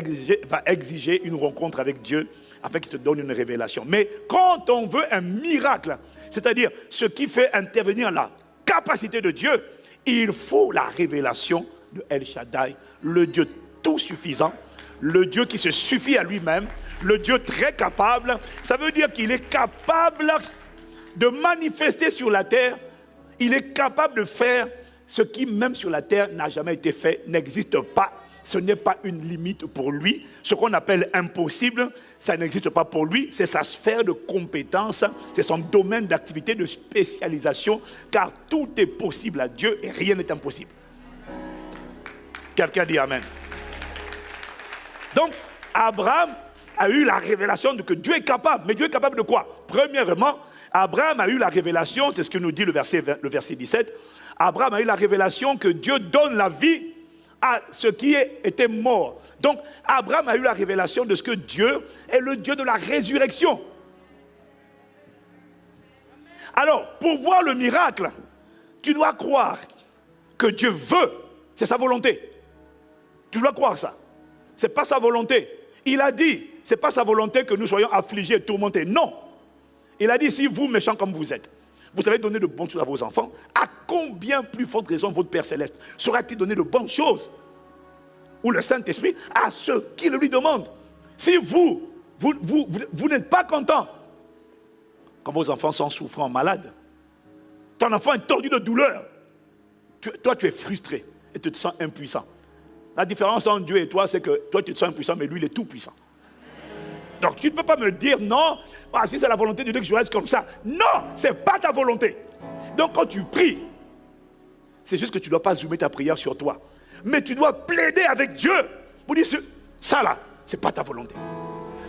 exiger une rencontre avec Dieu afin qu'il te donne une révélation. Mais quand on veut un miracle, c'est-à-dire ce qui fait intervenir la capacité de Dieu, il faut la révélation de El Shaddai, le Dieu tout suffisant, le Dieu qui se suffit à lui-même, le Dieu très capable. Ça veut dire qu'il est capable de manifester sur la terre, il est capable de faire ce qui même sur la terre n'a jamais été fait, n'existe pas. Ce n'est pas une limite pour lui. Ce qu'on appelle impossible, ça n'existe pas pour lui. C'est sa sphère de compétence, c'est son domaine d'activité, de spécialisation, car tout est possible à Dieu et rien n'est impossible. Quelqu'un dit Amen. Donc, Abraham a eu la révélation de que Dieu est capable. Mais Dieu est capable de quoi? Premièrement, Abraham a eu la révélation, c'est ce que nous dit le verset 17, Abraham a eu la révélation que Dieu donne la vie à ce qui était mort. Donc, Abraham a eu la révélation de ce que Dieu est le Dieu de la résurrection. Alors, pour voir le miracle, tu dois croire que Dieu veut, c'est sa volonté. Tu dois croire ça. Ce n'est pas sa volonté. Il a dit, ce n'est pas sa volonté que nous soyons affligés et tourmentés. Non. Il a dit, si vous, méchants comme vous êtes, vous savez donner de bonnes choses à vos enfants, à combien plus forte raison votre Père Céleste saura-t-il donner de bonnes choses, ou le Saint-Esprit, à ceux qui le lui demandent. Si vous n'êtes pas content quand vos enfants sont souffrants, malades, ton enfant est tordu de douleur, toi tu es frustré et tu te sens impuissant. La différence entre Dieu et toi, c'est que toi tu te sens impuissant, mais lui il est tout puissant. Donc tu ne peux pas me dire non, si c'est la volonté de Dieu que je reste comme ça. Non, ce n'est pas ta volonté. Donc quand tu pries, c'est juste que tu ne dois pas zoomer ta prière sur toi. Mais tu dois plaider avec Dieu pour dire ça là, ce n'est pas ta volonté.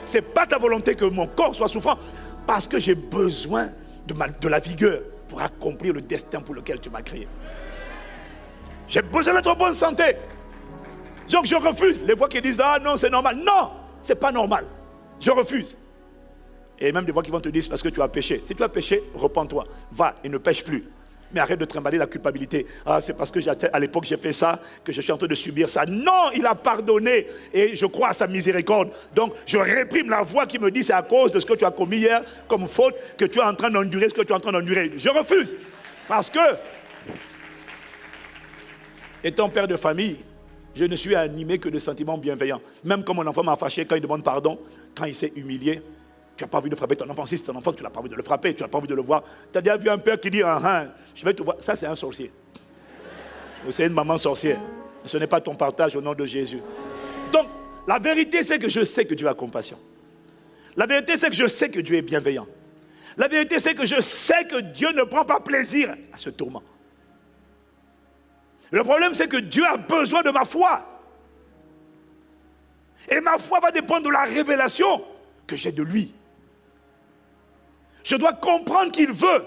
Ce n'est pas ta volonté que mon corps soit souffrant parce que j'ai besoin de la vigueur pour accomplir le destin pour lequel tu m'as créé. J'ai besoin d'être en bonne santé. Donc je refuse. Les voix qui disent ah non c'est normal. Non, ce n'est pas normal. Je refuse. Et même des voix qui vont te dire parce que tu as péché. Si tu as péché, repens-toi. Va et ne pêche plus. Mais arrête de trimballer la culpabilité. Ah, c'est parce que à l'époque j'ai fait ça, que je suis en train de subir ça. Non, il a pardonné et je crois à sa miséricorde. Donc je réprime la voix qui me dit c'est à cause de ce que tu as commis hier comme faute que tu es en train d'endurer ce que tu es en train d'endurer. Je refuse. Parce que, étant père de famille, je ne suis animé que de sentiments bienveillants. Même quand mon enfant m'a fâché, quand il demande pardon, quand il s'est humilié, tu n'as pas envie de frapper ton enfant. Si c'est ton enfant, tu n'as pas envie de le frapper, tu n'as pas envie de le voir. Tu as déjà vu un père qui dit, je vais te voir. Ça, c'est un sorcier. Ou c'est une maman sorcière. Ce n'est pas ton partage au nom de Jésus. Donc, la vérité, c'est que je sais que Dieu a compassion. La vérité, c'est que je sais que Dieu est bienveillant. La vérité, c'est que je sais que Dieu ne prend pas plaisir à ce tourment. Le problème, c'est que Dieu a besoin de ma foi. Et ma foi va dépendre de la révélation que j'ai de lui. Je dois comprendre qu'il veut.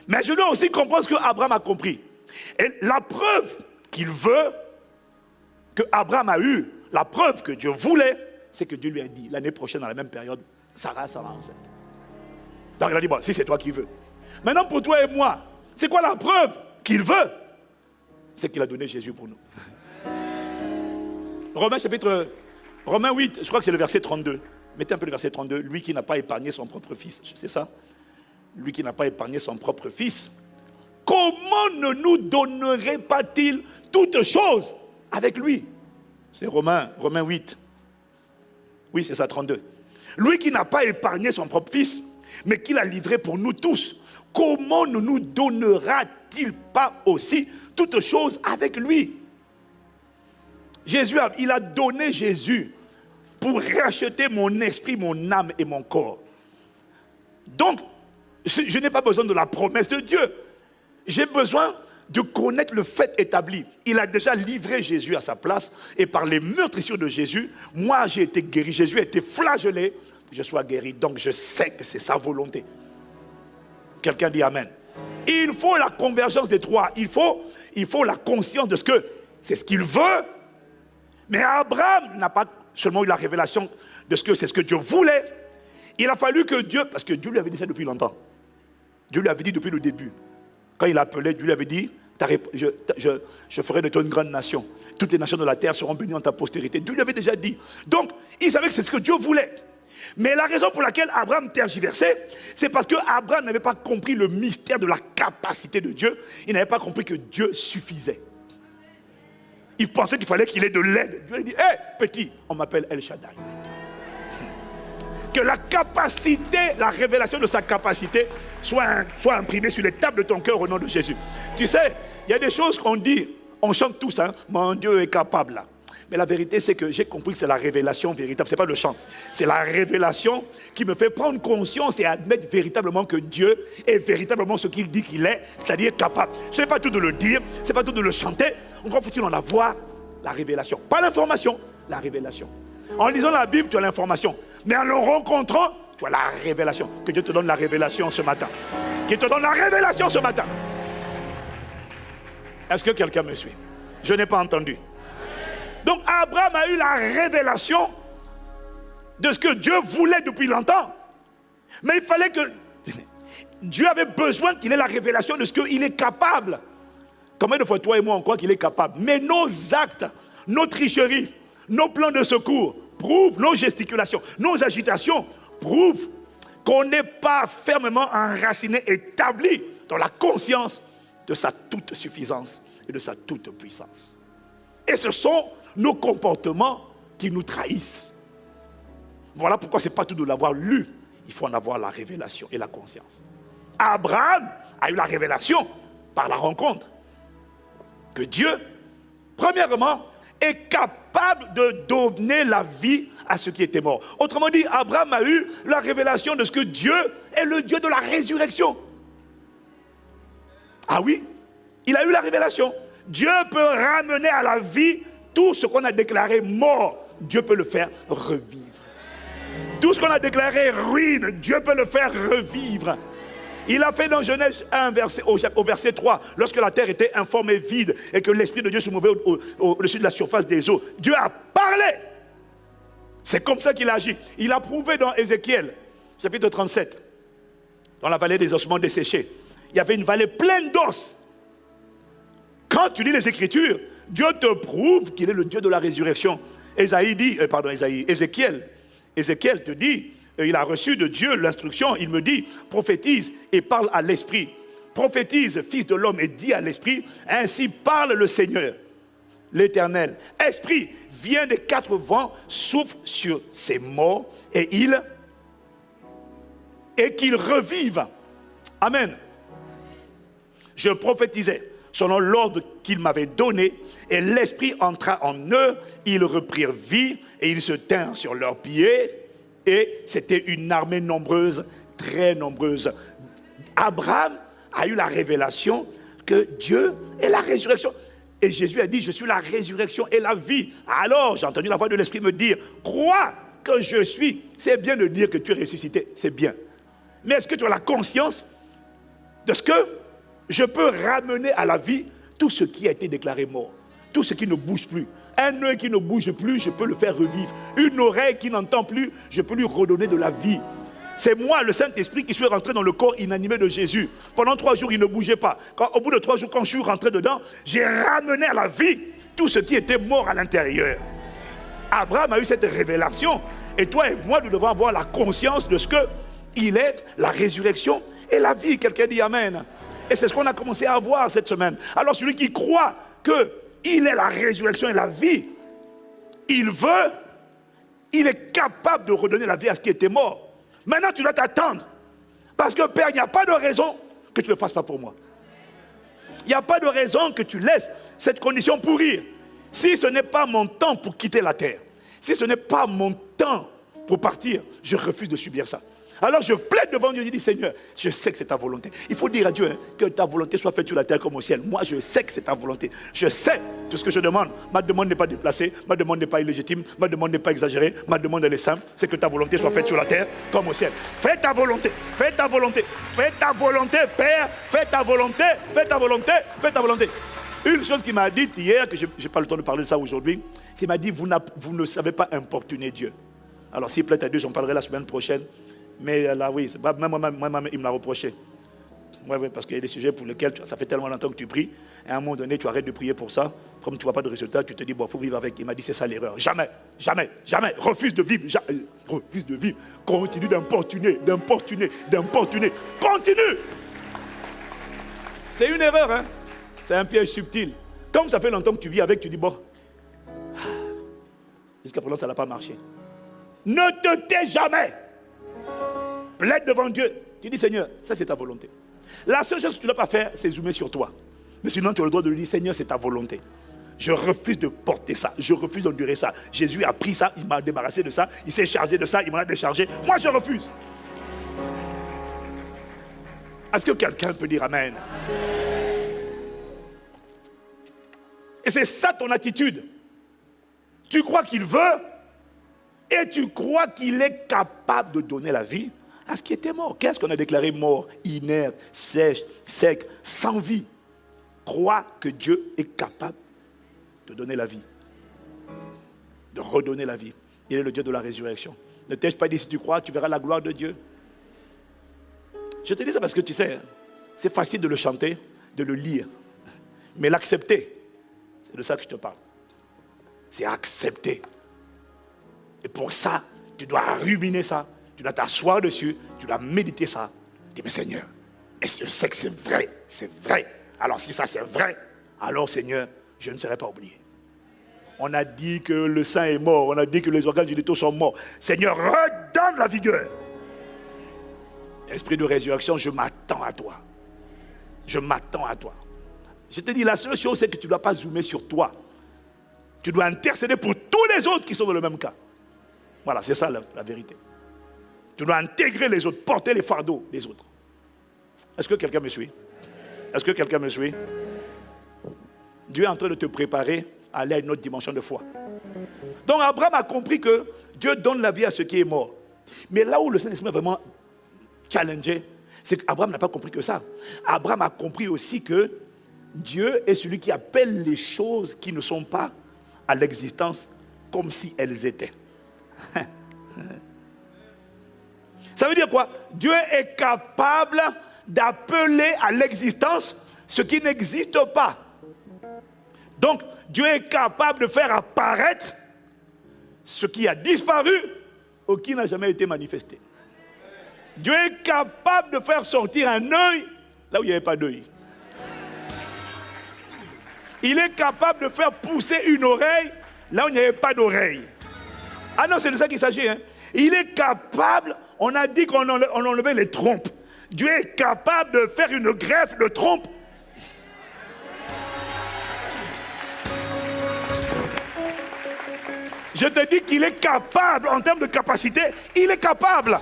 Mais je dois aussi comprendre ce que Abraham a compris. Et la preuve qu'il veut, que Abraham a eu, la preuve que Dieu voulait, c'est que Dieu lui a dit, l'année prochaine, dans la même période, Sarah sera enceinte. Donc il a dit, bon, si c'est toi qui veux. Maintenant, pour toi et moi, c'est quoi la preuve qu'il veut? C'est qu'il a donné Jésus pour nous. Romains 8, je crois que c'est le verset 32. Mettez un peu le verset 32. Lui qui n'a pas épargné son propre fils. C'est ça? Lui qui n'a pas épargné son propre fils. Comment ne nous donnerait pas-il toutes choses avec lui? C'est Romains 8. Oui, c'est ça, 32. Lui qui n'a pas épargné son propre fils, mais qui l'a livré pour nous tous, comment ne nous donnera-t-il pas aussi toutes choses avec lui? Il a donné Jésus pour racheter mon esprit, mon âme et mon corps. Donc, je n'ai pas besoin de la promesse de Dieu. J'ai besoin de connaître le fait établi. Il a déjà livré Jésus à sa place et par les meurtrissures de Jésus, moi j'ai été guéri. Jésus a été flagellé pour que je sois guéri. Donc je sais que c'est sa volonté. Quelqu'un dit Amen. Il faut la convergence des trois. Il faut la conscience de ce que c'est ce qu'il veut. Mais Abraham n'a pas seulement eu la révélation de ce que c'est ce que Dieu voulait. Il a fallu que Dieu, parce que Dieu lui avait dit ça depuis longtemps. Dieu lui avait dit depuis le début. Quand il appelait, Dieu lui avait dit, je ferai de toi une grande nation. Toutes les nations de la terre seront bénies en ta postérité. Dieu lui avait déjà dit. Donc, il savait que c'est ce que Dieu voulait. Mais la raison pour laquelle Abraham tergiversait, c'est parce qu'Abraham n'avait pas compris le mystère de la capacité de Dieu. Il n'avait pas compris que Dieu suffisait. Il pensait qu'il fallait qu'il ait de l'aide. Dieu lui a dit, hé, petit, on m'appelle El Shaddai. Que la capacité, la révélation de sa capacité soit imprimée sur les tables de ton cœur au nom de Jésus. Tu sais, il y a des choses qu'on dit, on chante tous, hein, mon Dieu est capable. Là. Mais la vérité, c'est que j'ai compris que c'est la révélation véritable. Ce n'est pas le chant. C'est la révélation qui me fait prendre conscience et admettre véritablement que Dieu est véritablement ce qu'il dit qu'il est, c'est-à-dire capable. Ce n'est pas tout de le dire, ce n'est pas tout de le chanter. Encore faut-il en avoir la révélation. Pas l'information, la révélation. En lisant la Bible, tu as l'information. Mais en le rencontrant, tu as la révélation. Que Dieu te donne la révélation ce matin. Qu'il te donne la révélation ce matin. Est-ce que quelqu'un me suit? Je n'ai pas entendu. Donc Abraham a eu la révélation de ce que Dieu voulait depuis longtemps. Mais il fallait que... Dieu avait besoin qu'il ait la révélation de ce qu'il est capable. Combien de fois toi et moi on croit qu'il est capable? Mais nos actes, nos tricheries, nos plans de secours prouvent, nos gesticulations, nos agitations prouvent qu'on n'est pas fermement enraciné, établi dans la conscience de sa toute suffisance et de sa toute puissance. Et ce sont nos comportements qui nous trahissent. Voilà pourquoi ce n'est pas tout de l'avoir lu. Il faut en avoir la révélation et la conscience. Abraham a eu la révélation par la rencontre. Que Dieu, premièrement, est capable de donner la vie à ceux qui étaient morts. Autrement dit, Abraham a eu la révélation de ce que Dieu est le Dieu de la résurrection. Ah oui, il a eu la révélation. Dieu peut ramener à la vie tout ce qu'on a déclaré mort. Dieu peut le faire revivre. Tout ce qu'on a déclaré ruine, Dieu peut le faire revivre. Il a fait dans Genèse 1, au verset 3, lorsque la terre était informe et vide et que l'Esprit de Dieu se mouvait au-dessus de la surface des eaux. Dieu a parlé. C'est comme ça qu'il a agi. Il a prouvé dans Ézéchiel, chapitre 37, dans la vallée des ossements desséchés. Il y avait une vallée pleine d'os. Quand tu lis les Écritures, Dieu te prouve qu'il est le Dieu de la résurrection. Ézéchiel te dit, il a reçu de Dieu l'instruction, il me dit, prophétise et parle à l'Esprit. Prophétise, fils de l'homme, et dis à l'Esprit, ainsi parle le Seigneur, l'Éternel. Esprit, viens des quatre vents, souffle sur ces morts, et qu'ils revivent. Amen. Je prophétisais selon l'ordre qu'il m'avait donné, et l'Esprit entra en eux, ils reprirent vie, et ils se tinrent sur leurs pieds. Et c'était une armée nombreuse, très nombreuse. Abraham a eu la révélation que Dieu est la résurrection. Et Jésus a dit, je suis la résurrection et la vie. Alors, j'ai entendu la voix de l'Esprit me dire, crois que je suis. C'est bien de dire que tu es ressuscité, c'est bien. Mais est-ce que tu as la conscience de ce que je peux ramener à la vie tout ce qui a été déclaré mort, tout ce qui ne bouge plus. Un œil qui ne bouge plus, je peux le faire revivre. Une oreille qui n'entend plus, je peux lui redonner de la vie. C'est moi, le Saint-Esprit, qui suis rentré dans le corps inanimé de Jésus. Pendant 3 jours, il ne bougeait pas. Au bout de 3 jours, quand je suis rentré dedans, j'ai ramené à la vie tout ce qui était mort à l'intérieur. Abraham a eu cette révélation. Et toi et moi, nous devons avoir la conscience de ce qu'il est, la résurrection et la vie. Quelqu'un dit Amen. Et c'est ce qu'on a commencé à voir cette semaine. Alors celui qui croit qu'il est la résurrection et la vie, il est capable de redonner la vie à ce qui était mort. Maintenant, tu dois t'attendre. Parce que Père, il n'y a pas de raison que tu ne le fasses pas pour moi. Il n'y a pas de raison que tu laisses cette condition pourrir. Si ce n'est pas mon temps pour quitter la terre, si ce n'est pas mon temps pour partir, je refuse de subir ça. Alors je plaide devant Dieu, je dis Seigneur, je sais que c'est ta volonté. Il faut dire à Dieu que ta volonté soit faite sur la terre comme au ciel. Moi je sais que c'est ta volonté. Je sais tout ce que je demande. Ma demande n'est pas déplacée, ma demande n'est pas illégitime, ma demande n'est pas exagérée, ma demande elle est simple, c'est que ta volonté soit faite sur la terre comme au ciel. Fais ta volonté, fais ta volonté, fais ta volonté Père, fais ta volonté, fais ta volonté, fais ta volonté. Une chose qu'il m'a dit hier, que je n'ai pas le temps de parler de ça aujourd'hui, c'est qu'il m'a dit vous ne savez pas importuner Dieu. Alors s'il plaît à Dieu, j'en parlerai la semaine prochaine. Mais là, oui, même moi, il me l'a reproché. Ouais, parce qu'il y a des sujets pour lesquels ça fait tellement longtemps que tu pries. Et à un moment donné, tu arrêtes de prier pour ça. Comme tu ne vois pas de résultat, tu te dis, bon, il faut vivre avec. Il m'a dit, c'est ça l'erreur. Jamais, jamais, jamais. Refuse de vivre. Refuse de vivre. Continue d'importuner, d'importuner, d'importuner. Continue. C'est une erreur, hein. C'est un piège subtil. Comme ça fait longtemps que tu vis avec, tu dis, bon, jusqu'à présent, ça n'a pas marché. Ne te tais jamais. Plaide devant Dieu. Tu dis, Seigneur, ça c'est ta volonté. La seule chose que tu ne dois pas faire, c'est zoomer sur toi. Mais sinon, tu as le droit de lui dire, Seigneur, c'est ta volonté. Je refuse de porter ça. Je refuse d'endurer ça. Jésus a pris ça, il m'a débarrassé de ça. Il s'est chargé de ça, il m'en a déchargé. Moi, je refuse. Est-ce que quelqu'un peut dire Amen? Et c'est ça ton attitude. Tu crois qu'il veut et tu crois qu'il est capable de donner la vie à ce qui était mort. Qu'est-ce qu'on a déclaré mort? Inerte, sèche, sec, sans vie. Crois que Dieu est capable de donner la vie, de redonner la vie. Il est le Dieu de la résurrection. Ne t'ai-je pas dit, si tu crois, tu verras la gloire de Dieu? Je te dis ça parce que tu sais, c'est facile de le chanter, de le lire. Mais l'accepter, c'est de ça que je te parle. C'est accepter. Et pour ça, tu dois ruminer ça. Tu dois t'asseoir dessus, tu dois méditer ça. Dis, mais Seigneur, est-ce que je sais que c'est vrai? C'est vrai. Alors si ça c'est vrai, alors Seigneur, je ne serai pas oublié. On a dit que le sang est mort, on a dit que les organes génitaux sont morts. Seigneur, redonne la vigueur. Esprit de résurrection, je m'attends à toi. Je m'attends à toi. Je te dis, la seule chose, c'est que tu ne dois pas zoomer sur toi. Tu dois intercéder pour tous les autres qui sont dans le même cas. Voilà, c'est ça la vérité. Tu dois intégrer les autres, porter les fardeaux des autres. Est-ce que quelqu'un me suit? Est-ce que quelqu'un me suit? Dieu est en train de te préparer à aller à une autre dimension de foi. Donc Abraham a compris que Dieu donne la vie à ce qui est mort. Mais là où le Saint-Esprit a vraiment challengé, c'est qu'Abraham n'a pas compris que ça. Abraham a compris aussi que Dieu est celui qui appelle les choses qui ne sont pas à l'existence comme si elles étaient. Ça veut dire quoi? Dieu est capable d'appeler à l'existence ce qui n'existe pas. Donc, Dieu est capable de faire apparaître ce qui a disparu ou qui n'a jamais été manifesté. Dieu est capable de faire sortir un œil là où il n'y avait pas d'œil. Il est capable de faire pousser une oreille là où il n'y avait pas d'oreille. Ah non, c'est de ça qu'il s'agit. Hein. Il est capable, on a dit qu'on enlevait les trompes. Dieu est capable de faire une greffe de trompes. Je te dis qu'il est capable, en termes de capacité, il est capable.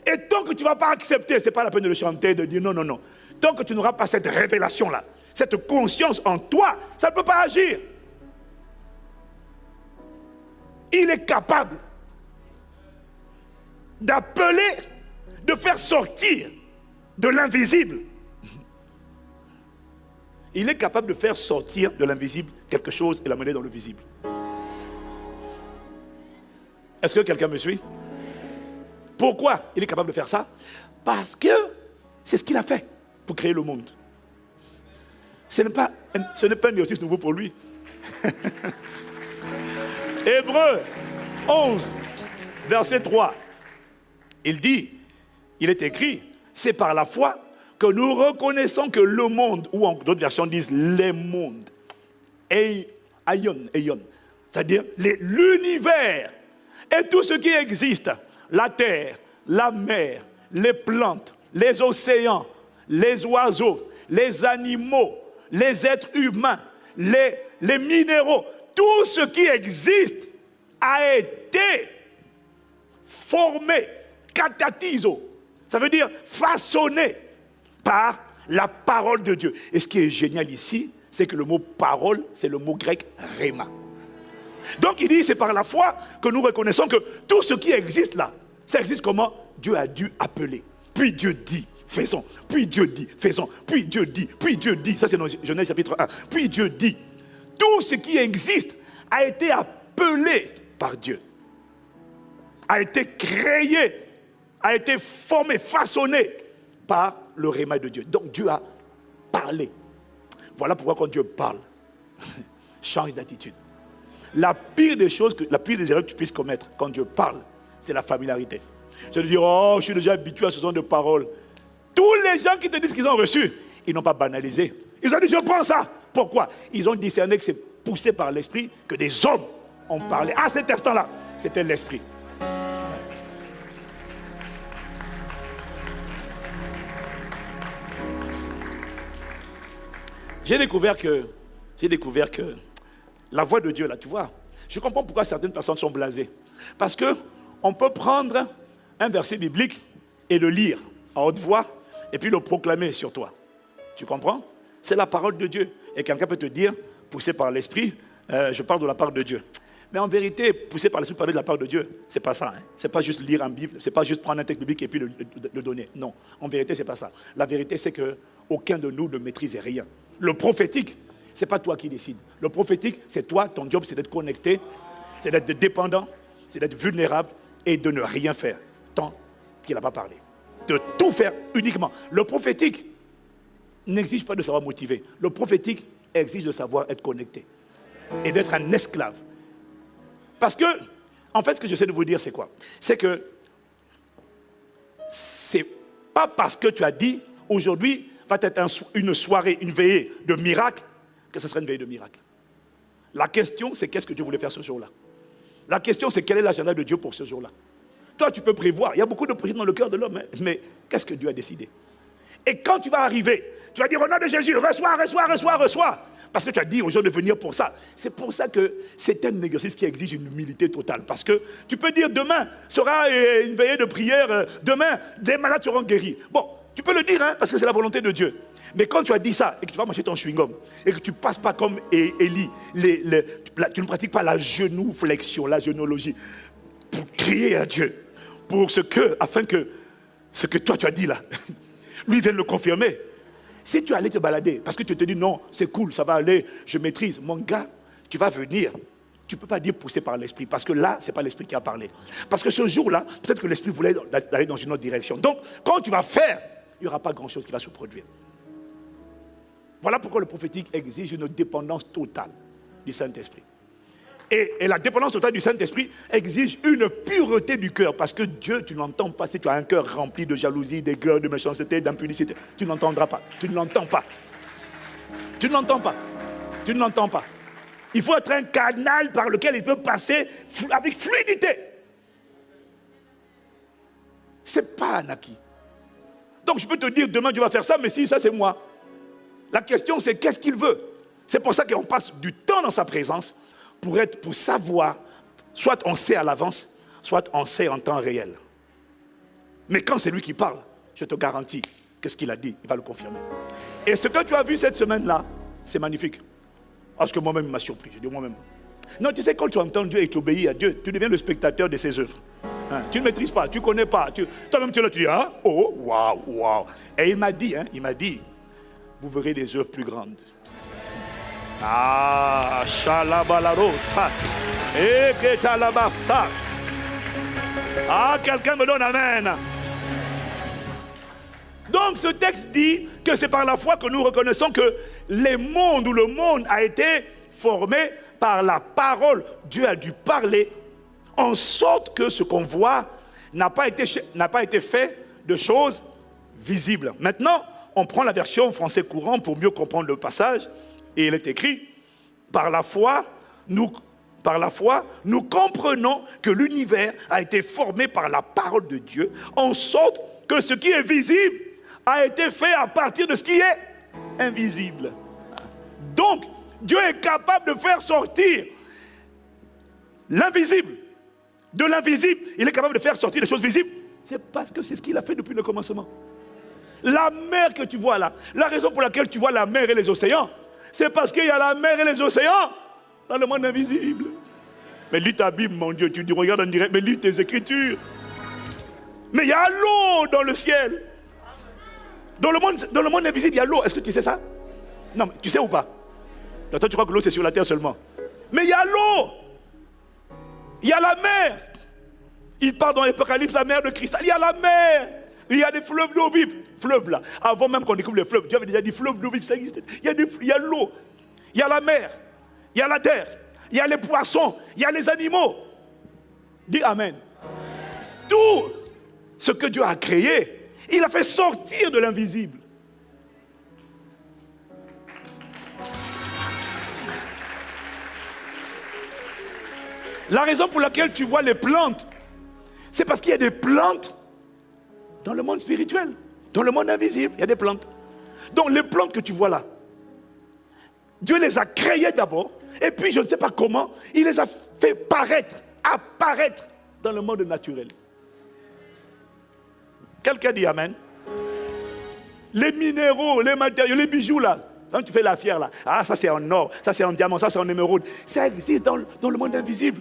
Et tant que tu ne vas pas accepter, ce n'est pas la peine de le chanter, de dire non, non, non. Tant que tu n'auras pas cette révélation-là, cette conscience en toi, ça ne peut pas agir. Il est capable d'appeler, de faire sortir de l'invisible. Il est capable de faire sortir de l'invisible quelque chose et l'amener dans le visible. Est-ce que quelqu'un me suit? Pourquoi il est capable de faire ça? Parce que c'est ce qu'il a fait pour créer le monde. Ce n'est pas un exercice nouveau pour lui. Hébreux 11, verset 3. Il dit, il est écrit, c'est par la foi que nous reconnaissons que le monde, ou en d'autres versions disent les mondes, aion, c'est-à-dire l'univers et tout ce qui existe, la terre, la mer, les plantes, les océans, les oiseaux, les animaux, les êtres humains, les minéraux, tout ce qui existe a été formé, catatizo, ça veut dire façonné par la parole de Dieu. Et ce qui est génial ici, c'est que le mot parole, c'est le mot grec rhéma. Donc il dit, c'est par la foi que nous reconnaissons que tout ce qui existe là, ça existe comment? Dieu a dû appeler. Puis Dieu dit, faisons. Puis Dieu dit, faisons. Puis Dieu dit, puis Dieu dit. Ça c'est dans Genèse chapitre 1. Puis Dieu dit. Tout ce qui existe a été appelé par Dieu. A été créé, a été formé, façonné par le rhéma de Dieu. Donc Dieu a parlé. Voilà pourquoi quand Dieu parle, change d'attitude. La pire des choses, la pire des erreurs que tu puisses commettre quand Dieu parle, c'est la familiarité. Je te dire, oh, je suis déjà habitué à ce genre de paroles. Tous les gens qui te disent qu'ils ont reçu, ils n'ont pas banalisé. Ils ont dit, je prends ça. Pourquoi? Ils ont discerné que c'est poussé par l'esprit que des hommes ont parlé. À cet instant-là, c'était l'esprit. J'ai découvert que la voix de Dieu, là, tu vois, je comprends pourquoi certaines personnes sont blasées. Parce qu'on peut prendre un verset biblique et le lire à haute voix et puis le proclamer sur toi. Tu comprends? C'est la parole de Dieu. Et quelqu'un peut te dire, poussé par l'esprit, je parle de la part de Dieu. Mais en vérité, poussé par l'esprit, parler de la part de Dieu, c'est pas ça. Hein. C'est pas juste lire en Bible, c'est pas juste prendre un texte biblique et puis le donner. Non, en vérité, c'est pas ça. La vérité, c'est qu'aucun de nous ne maîtrise rien. Le prophétique, ce n'est pas toi qui décides. Le prophétique, c'est toi, ton job, c'est d'être connecté, c'est d'être dépendant, c'est d'être vulnérable et de ne rien faire tant qu'il n'a pas parlé. De tout faire uniquement. Le prophétique n'exige pas de savoir motiver. Le prophétique exige de savoir être connecté et d'être un esclave. Parce que, en fait, ce que j'essaie de vous dire, c'est quoi? C'est que c'est pas parce que tu as dit, aujourd'hui, va être une soirée, une veillée de miracle, que ce sera une veillée de miracle. La question, c'est qu'est-ce que Dieu voulait faire ce jour-là? La question, c'est quel est l'agenda de Dieu pour ce jour-là? Toi, tu peux prévoir. Il y a beaucoup de projets dans le cœur de l'homme, mais qu'est-ce que Dieu a décidé? Et quand tu vas arriver, tu vas dire au nom de Jésus, reçois. Parce que tu as dit aux gens de venir pour ça. C'est pour ça que c'est un exercice qui exige une humilité totale. Parce que tu peux dire demain sera une veillée de prière, demain des malades seront guéris. Bon, tu peux le dire, hein, parce que c'est la volonté de Dieu. Mais quand tu as dit ça et que tu vas manger ton chewing-gum et que tu ne passes pas comme Élie, tu ne pratiques pas la genouflexion, la génologie, pour crier à Dieu, afin que ce que toi tu as dit là, lui vienne le confirmer. Si tu allais te balader, parce que tu te dis non, c'est cool, ça va aller, je maîtrise, mon gars, tu vas venir. Tu ne peux pas dire poussé par l'esprit, parce que là, ce n'est pas l'esprit qui a parlé. Parce que ce jour-là, peut-être que l'esprit voulait aller dans une autre direction. Donc, quand tu vas faire, il n'y aura pas grand-chose qui va se produire. Voilà pourquoi le prophétique exige une dépendance totale du Saint-Esprit. Et la dépendance totale du Saint-Esprit exige une pureté du cœur. Parce que Dieu, tu ne l'entends pas. Si tu as un cœur rempli de jalousie, d'aigreur, de méchanceté, d'impudicité, tu ne l'entendras pas. Tu ne l'entends pas. Tu ne l'entends pas. Tu ne l'entends pas. Il faut être un canal par lequel il peut passer avec fluidité. Ce n'est pas un acquis. Donc je peux te dire, demain tu vas faire ça, mais si, ça c'est moi. La question c'est qu'est-ce qu'il veut? C'est pour ça qu'on passe du temps dans sa présence pour savoir, soit on sait à l'avance, soit on sait en temps réel. Mais quand c'est lui qui parle, je te garantis que ce qu'il a dit, il va le confirmer. Et ce que tu as vu cette semaine-là, c'est magnifique. Parce que moi-même, il m'a surpris. J'ai dit moi-même. Non, tu sais, quand tu entends Dieu et tu obéis à Dieu, tu deviens le spectateur de ses œuvres. Hein, tu ne maîtrises pas, tu ne connais pas. Toi-même, tu es là, tu dis, hein? Oh, waouh, waouh. Et il m'a dit, vous verrez des œuvres plus grandes. Ah, shalabalarosa. Et que talabasa. Ah, quelqu'un me donne amen. Donc ce texte dit que c'est par la foi que nous reconnaissons que le monde a été formé par la parole. Dieu a dû parler en sorte que ce qu'on voit n'a pas été fait de choses visibles. Maintenant, on prend la version français courant pour mieux comprendre le passage et il est écrit « Par la foi, nous comprenons que l'univers a été formé par la parole de Dieu en sorte que ce qui est visible a été fait à partir de ce qui est invisible. » Donc, Dieu est capable de faire sortir l'invisible de l'invisible. Il est capable de faire sortir les choses visibles. C'est parce que c'est ce qu'il a fait depuis le commencement. La mer que tu vois là, la raison pour laquelle tu vois la mer et les océans, c'est parce qu'il y a la mer et les océans dans le monde invisible. Mais lis ta Bible, mon Dieu, tu dis, regarde en direct, mais lis tes Écritures. Mais il y a l'eau dans le ciel. Dans le monde invisible, il y a l'eau. Est-ce que tu sais ça? Non, mais tu sais ou pas? Toi, tu crois que l'eau, c'est sur la terre seulement. Mais il y a l'eau. Il y a la mer. Il parle dans l'Apocalypse, la mer de cristal. Il y a la mer. Il y a des fleuves d'eau vive. Fleuves là. Avant même qu'on découvre les fleuves, Dieu avait déjà dit fleuves d'eau vive, ça existe. Il y a l'eau. Il y a la mer. Il y a la terre. Il y a les poissons. Il y a les animaux. Dis Amen. Tout ce que Dieu a créé, il a fait sortir de l'invisible. La raison pour laquelle tu vois les plantes, c'est parce qu'il y a des plantes dans le monde spirituel, dans le monde invisible, il y a des plantes. Donc les plantes que tu vois là, Dieu les a créées d'abord, et puis je ne sais pas comment, il les a fait apparaître dans le monde naturel. Quelqu'un dit Amen. Les minéraux, les matériaux, les bijoux là, quand tu fais la fière là, ah ça c'est en or, ça c'est en diamant, ça c'est en émeraude, ça existe dans le monde invisible.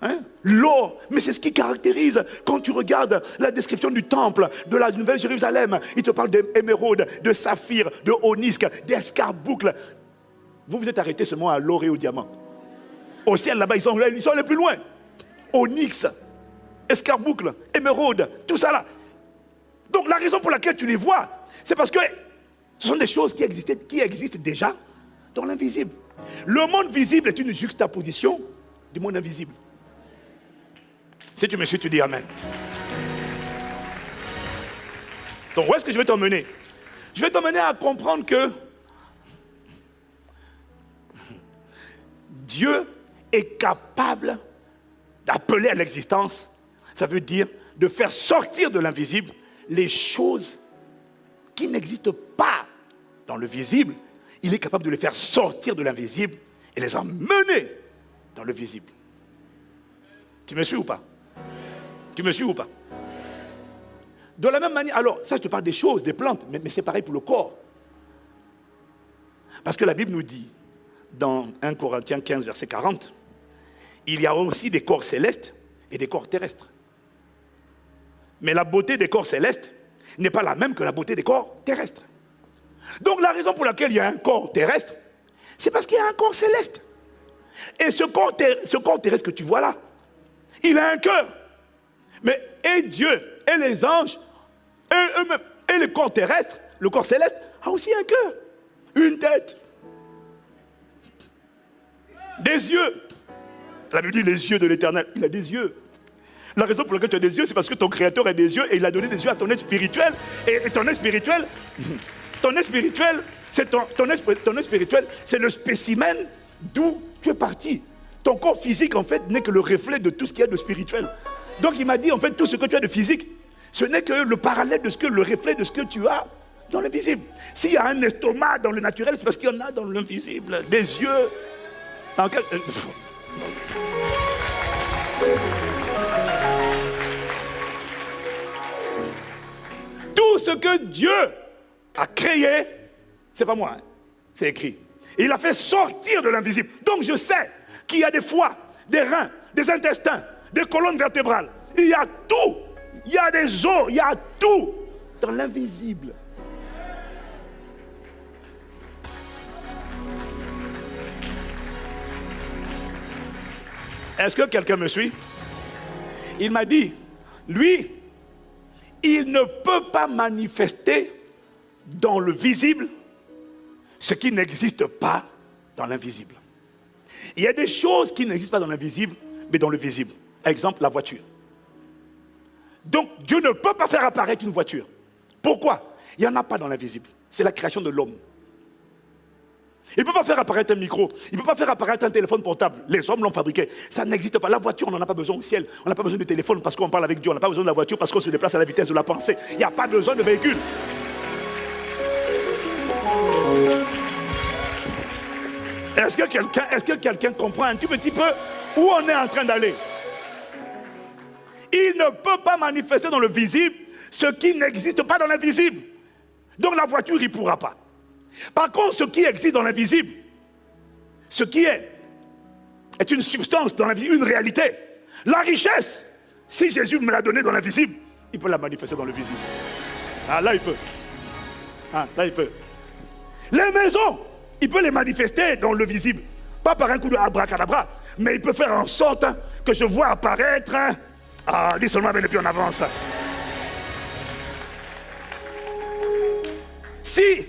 Hein? L'or, mais c'est ce qui caractérise quand tu regardes la description du temple de la Nouvelle Jérusalem. Il te parle d'émeraude, de saphir, de onyx, d'escarboucle. Vous vous êtes arrêté seulement à l'or et au diamant. Au ciel là-bas, ils sont allés plus loin. Onyx, escarboucle, émeraude, tout ça là. Donc la raison pour laquelle tu les vois, c'est parce que ce sont des choses qui existent déjà dans l'invisible. Le monde visible est une juxtaposition du monde invisible. Si tu me suis, tu dis Amen. Donc où est-ce que je vais t'emmener? Je vais t'emmener à comprendre que Dieu est capable d'appeler à l'existence. Ça veut dire de faire sortir de l'invisible les choses qui n'existent pas dans le visible. Il est capable de les faire sortir de l'invisible et les emmener dans le visible. Tu me suis ou pas? Tu me suis ou pas? De la même manière, alors ça je te parle des choses, des plantes, mais c'est pareil pour le corps. Parce que la Bible nous dit, dans 1 Corinthiens 15, verset 40, il y a aussi des corps célestes et des corps terrestres. Mais la beauté des corps célestes n'est pas la même que la beauté des corps terrestres. Donc la raison pour laquelle il y a un corps terrestre, c'est parce qu'il y a un corps céleste. Et ce corps terrestre que tu vois là, il a un cœur. Mais et Dieu, et les anges, et eux-mêmes, et le corps terrestre, le corps céleste, a aussi un cœur, une tête, des yeux. La Bible dit les yeux de l'Éternel, il a des yeux. La raison pour laquelle tu as des yeux, c'est parce que ton Créateur a des yeux et il a donné des yeux à ton être spirituel. Et ton être spirituel, c'est ton être spirituel, c'est le spécimen d'où tu es parti. Ton corps physique, en fait, n'est que le reflet de tout ce qu'il y a de spirituel. Donc il m'a dit, en fait, tout ce que tu as de physique, ce n'est que le parallèle de le reflet de ce que tu as dans l'invisible. S'il y a un estomac dans le naturel, c'est parce qu'il y en a dans l'invisible. Des yeux. Dans quel... Tout ce que Dieu a créé, c'est pas moi, hein, c'est écrit. Et il a fait sortir de l'invisible. Donc je sais qu'il y a des foies, des reins, des intestins, des colonnes vertébrales. Il y a tout. Il y a des os, il y a tout dans l'invisible. Est-ce que quelqu'un me suit? Il m'a dit, lui, il ne peut pas manifester dans le visible ce qui n'existe pas dans l'invisible. Il y a des choses qui n'existent pas dans l'invisible, mais dans le visible. Exemple, la voiture. Donc, Dieu ne peut pas faire apparaître une voiture. Pourquoi? Il n'y en a pas dans l'invisible. C'est la création de l'homme. Il ne peut pas faire apparaître un micro. Il ne peut pas faire apparaître un téléphone portable. Les hommes l'ont fabriqué. Ça n'existe pas. La voiture, on n'en a pas besoin au ciel. On n'a pas besoin de téléphone parce qu'on parle avec Dieu. On n'a pas besoin de la voiture parce qu'on se déplace à la vitesse de la pensée. Il n'y a pas besoin de véhicule. Est-ce que quelqu'un comprend un tout petit peu où on est en train d'aller? Il ne peut pas manifester dans le visible ce qui n'existe pas dans l'invisible. Donc la voiture, il ne pourra pas. Par contre, ce qui existe dans l'invisible, ce qui est une substance dans l'invisible, une réalité. La richesse, si Jésus me l'a donnée dans l'invisible, il peut la manifester dans le visible. Ah, là, il peut. Ah, là, il peut. Les maisons, il peut les manifester dans le visible. Pas par un coup de abracadabra, mais il peut faire en sorte que je vois apparaître... Ah, dis seulement bien et puis on avance. Si,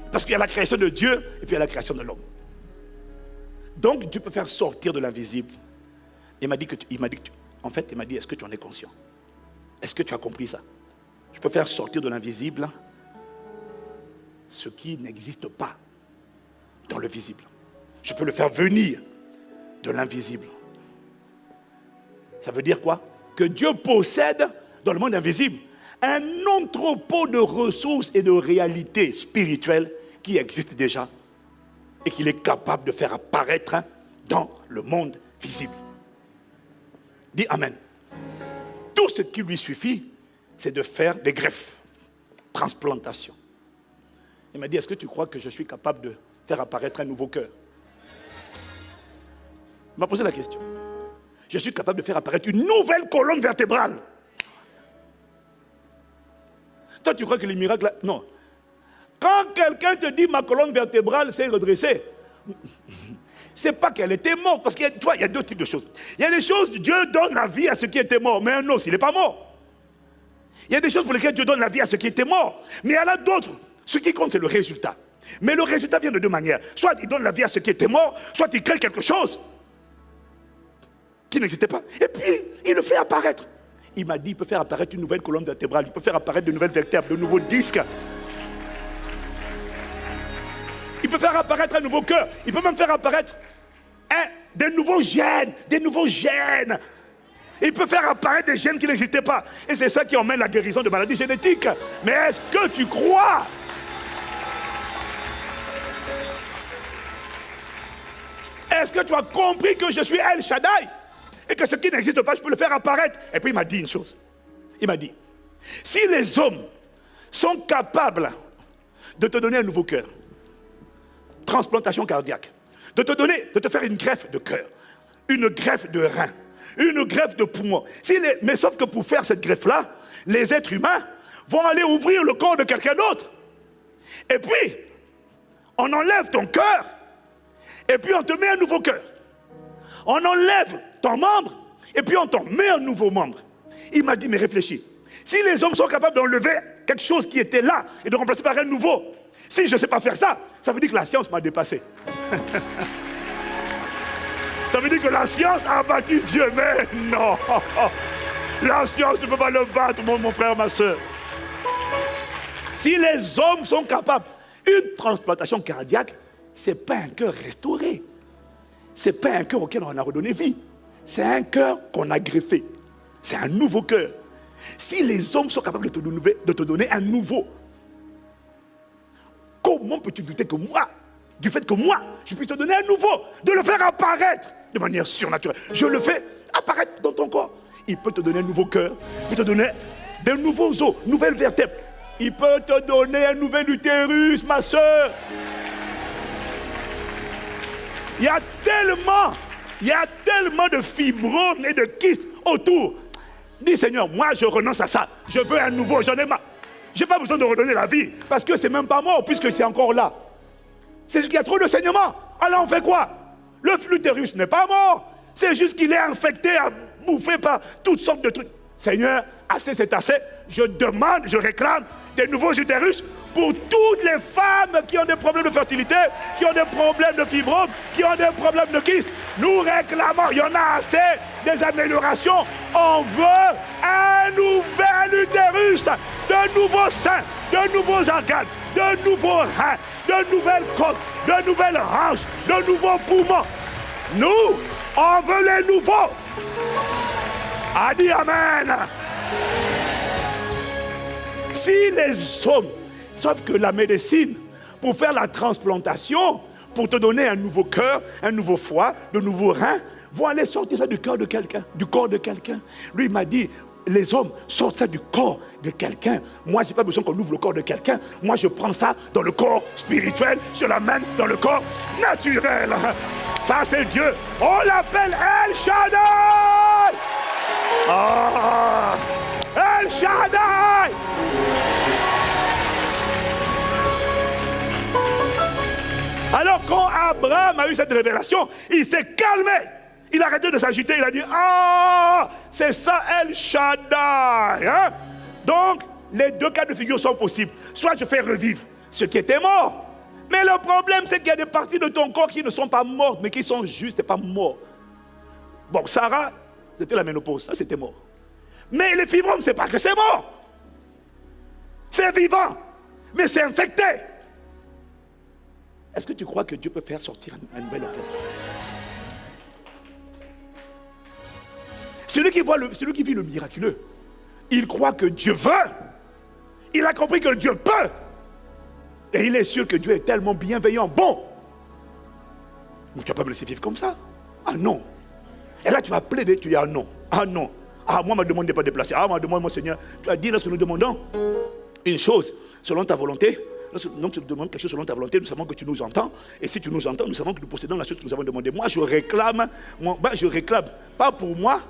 parce qu'il y a la création de Dieu et puis il y a la création de l'homme. Donc Dieu peut faire sortir de l'invisible. Il m'a dit, est-ce que tu en es conscient? Est-ce que tu as compris ça? Je peux faire sortir de l'invisible ce qui n'existe pas dans le visible. Je peux le faire venir de l'invisible. Ça veut dire quoi? Que Dieu possède dans le monde invisible un entrepôt de ressources et de réalités spirituelles qui existent déjà et qu'il est capable de faire apparaître dans le monde visible. Dis Amen. Tout ce qui lui suffit, c'est de faire des greffes, transplantation. Il m'a dit, est-ce que tu crois que je suis capable de faire apparaître un nouveau cœur? Il m'a posé la question. Je suis capable de faire apparaître une nouvelle colonne vertébrale. Toi, tu crois que les miracles... Non. Quand quelqu'un te dit ma colonne vertébrale s'est redressée, c'est pas qu'elle était morte. Parce qu'il y a deux types de choses. Il y a des choses, Dieu donne la vie à ceux qui étaient morts, mais un os, il n'est pas mort. Il y a des choses pour lesquelles Dieu donne la vie à ceux qui étaient morts. Mais il y en a d'autres. Ce qui compte, c'est le résultat. Mais le résultat vient de deux manières. Soit il donne la vie à ceux qui étaient morts, soit il crée quelque chose qui n'existait pas. Et puis, il le fait apparaître. Il m'a dit, il peut faire apparaître une nouvelle colonne vertébrale, il peut faire apparaître de nouvelles vertèbres, de nouveaux disques. Il peut faire apparaître un nouveau cœur. Il peut même faire apparaître des nouveaux gènes, Il peut faire apparaître des gènes qui n'existaient pas. Et c'est ça qui emmène la guérison de maladies génétiques. Mais est-ce que tu crois? Est-ce que tu as compris que je suis El Shaddai? Et que ce qui n'existe pas, je peux le faire apparaître. Et puis il m'a dit une chose. Il m'a dit, si les hommes sont capables de te donner un nouveau cœur, transplantation cardiaque, de te faire une greffe de cœur, une greffe de rein, une greffe de poumon. Mais sauf que pour faire cette greffe-là, les êtres humains vont aller ouvrir le corps de quelqu'un d'autre. Et puis, on enlève ton cœur, et puis on te met un nouveau cœur. On enlève ton membre, et puis on t'en met un nouveau membre. Il m'a dit, mais réfléchis. Si les hommes sont capables d'enlever quelque chose qui était là et de remplacer par un nouveau, si je ne sais pas faire ça, ça veut dire que la science m'a dépassé. Ça veut dire que la science a battu Dieu. Mais non, la science ne peut pas le battre, mon frère, ma soeur. Si les hommes sont capables, une transplantation cardiaque, ce n'est pas un cœur restauré. Ce n'est pas un cœur auquel on a redonné vie. C'est un cœur qu'on a greffé. C'est un nouveau cœur. Si les hommes sont capables de te donner un nouveau, comment peux-tu douter que moi, du fait que moi, je puisse te donner un nouveau, de le faire apparaître de manière surnaturelle. Je le fais apparaître dans ton corps. Il peut te donner un nouveau cœur, il peut te donner de nouveaux os, nouvelles vertèbres. Il peut te donner un nouvel utérus, ma soeur. Il y a tellement de fibromes et de kystes autour. Dis Seigneur, moi je renonce à ça. Je veux un nouveau, j'en ai marre. Je n'ai pas besoin de redonner la vie, parce que c'est même pas mort, puisque c'est encore là. C'est juste qu'il y a trop de saignements. Alors on fait quoi? L'utérus n'est pas mort. C'est juste qu'il est infecté, bouffé par toutes sortes de trucs. Seigneur, assez c'est assez. Je demande, je réclame des nouveaux utérus pour toutes les femmes qui ont des problèmes de fertilité, qui ont des problèmes de fibromes, qui ont des problèmes de kyste. Nous réclamons, il y en a assez, des améliorations. On veut un nouvel utérus, de nouveaux seins, de nouveaux organes, de nouveaux reins, de nouvelles côtes, de nouvelles hanches, de nouveaux poumons. Nous, on veut les nouveaux. A dit Amen. Si les hommes, sauf que la médecine, pour faire la transplantation, pour te donner un nouveau cœur, un nouveau foie, de nouveaux reins, vont aller sortir ça du cœur de quelqu'un, du corps de quelqu'un. Lui, il m'a dit, les hommes sortent ça du corps de quelqu'un. Moi, je n'ai pas besoin qu'on ouvre le corps de quelqu'un. Moi, je prends ça dans le corps spirituel, je l'amène dans le corps naturel. Ça, c'est Dieu. On l'appelle El Shaddai. Ah, El Shaddai. Alors quand Abraham a eu cette révélation, il s'est calmé. Il a arrêté de s'agiter, il a dit, ah, c'est ça El Shaddai. Hein? Donc, les deux cas de figure sont possibles. Soit je fais revivre ce qui était mort. Mais le problème, c'est qu'il y a des parties de ton corps qui ne sont pas mortes, mais qui sont juste et pas mortes. Bon, Sarah, c'était la ménopause, ça c'était mort. Mais les fibromes, c'est pas que c'est mort. C'est vivant, mais c'est infecté. Est-ce que tu crois que Dieu peut faire sortir un nouvel organe? Celui qui vit le miraculeux, il croit que Dieu veut. Il a compris que Dieu peut. Et il est sûr que Dieu est tellement bienveillant, bon. Mais tu ne vas pas me laisser vivre comme ça. Ah non. Et là tu vas plaider, tu dis ah non. Ah non. Ah moi, ma demande n'est pas déplacée. Ah moi, demande, mon Seigneur. Tu as dit lorsque nous demandons une chose selon ta volonté. Lorsque nous te demandons quelque chose selon ta volonté, nous savons que tu nous entends. Et si tu nous entends, nous savons que nous possédons la chose que nous avons demandé. Moi, je réclame, pas pour moi,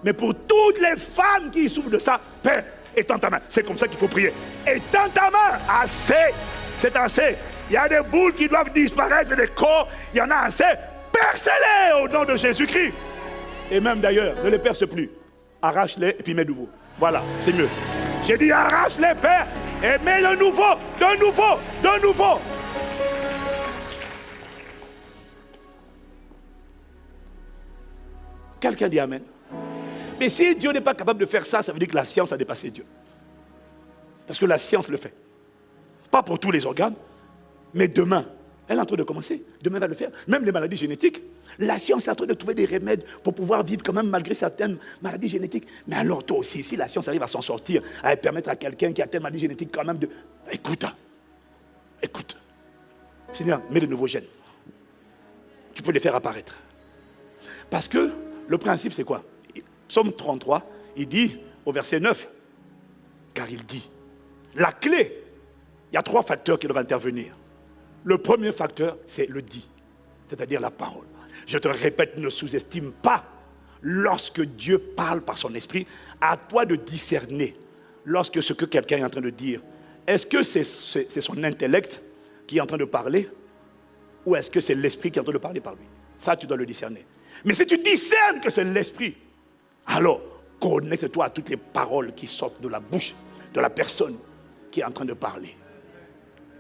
mais pour toutes les femmes qui souffrent de ça. Père, étends ta main. C'est comme ça qu'il faut prier. Étends ta main. Assez. C'est assez. Il y a des boules qui doivent disparaître, des corps. Il y en a assez. Percez-les au nom de Jésus-Christ. Et même d'ailleurs, ne les perce plus. Arrache-les et puis mets de nouveau. Voilà, c'est mieux. J'ai dit arrache-les, Père, et mets de nouveau. Quelqu'un dit Amen. Mais si Dieu n'est pas capable de faire ça, ça veut dire que la science a dépassé Dieu. Parce que la science le fait. Pas pour tous les organes, mais demain. Elle est en train de commencer. Demain, elle va le faire. Même les maladies génétiques. La science est en train de trouver des remèdes pour pouvoir vivre quand même malgré certaines maladies génétiques. Mais alors toi aussi, si la science arrive à s'en sortir, à permettre à quelqu'un qui a telle maladie génétique quand même de... Écoute. Seigneur, mets de nouveaux gènes. Tu peux les faire apparaître. Parce que le principe, c'est quoi? Psaume 33, il dit au verset 9, car il dit, la clé, il y a 3 facteurs qui doivent intervenir. Le premier facteur, c'est le dit, c'est-à-dire la parole. Je te répète, ne sous-estime pas lorsque Dieu parle par son esprit, à toi de discerner lorsque ce que quelqu'un est en train de dire, est-ce que c'est son intellect qui est en train de parler ou est-ce que c'est l'esprit qui est en train de parler par lui? Ça, tu dois le discerner. Mais si tu discernes que c'est l'esprit, alors connecte-toi à toutes les paroles qui sortent de la bouche de la personne qui est en train de parler.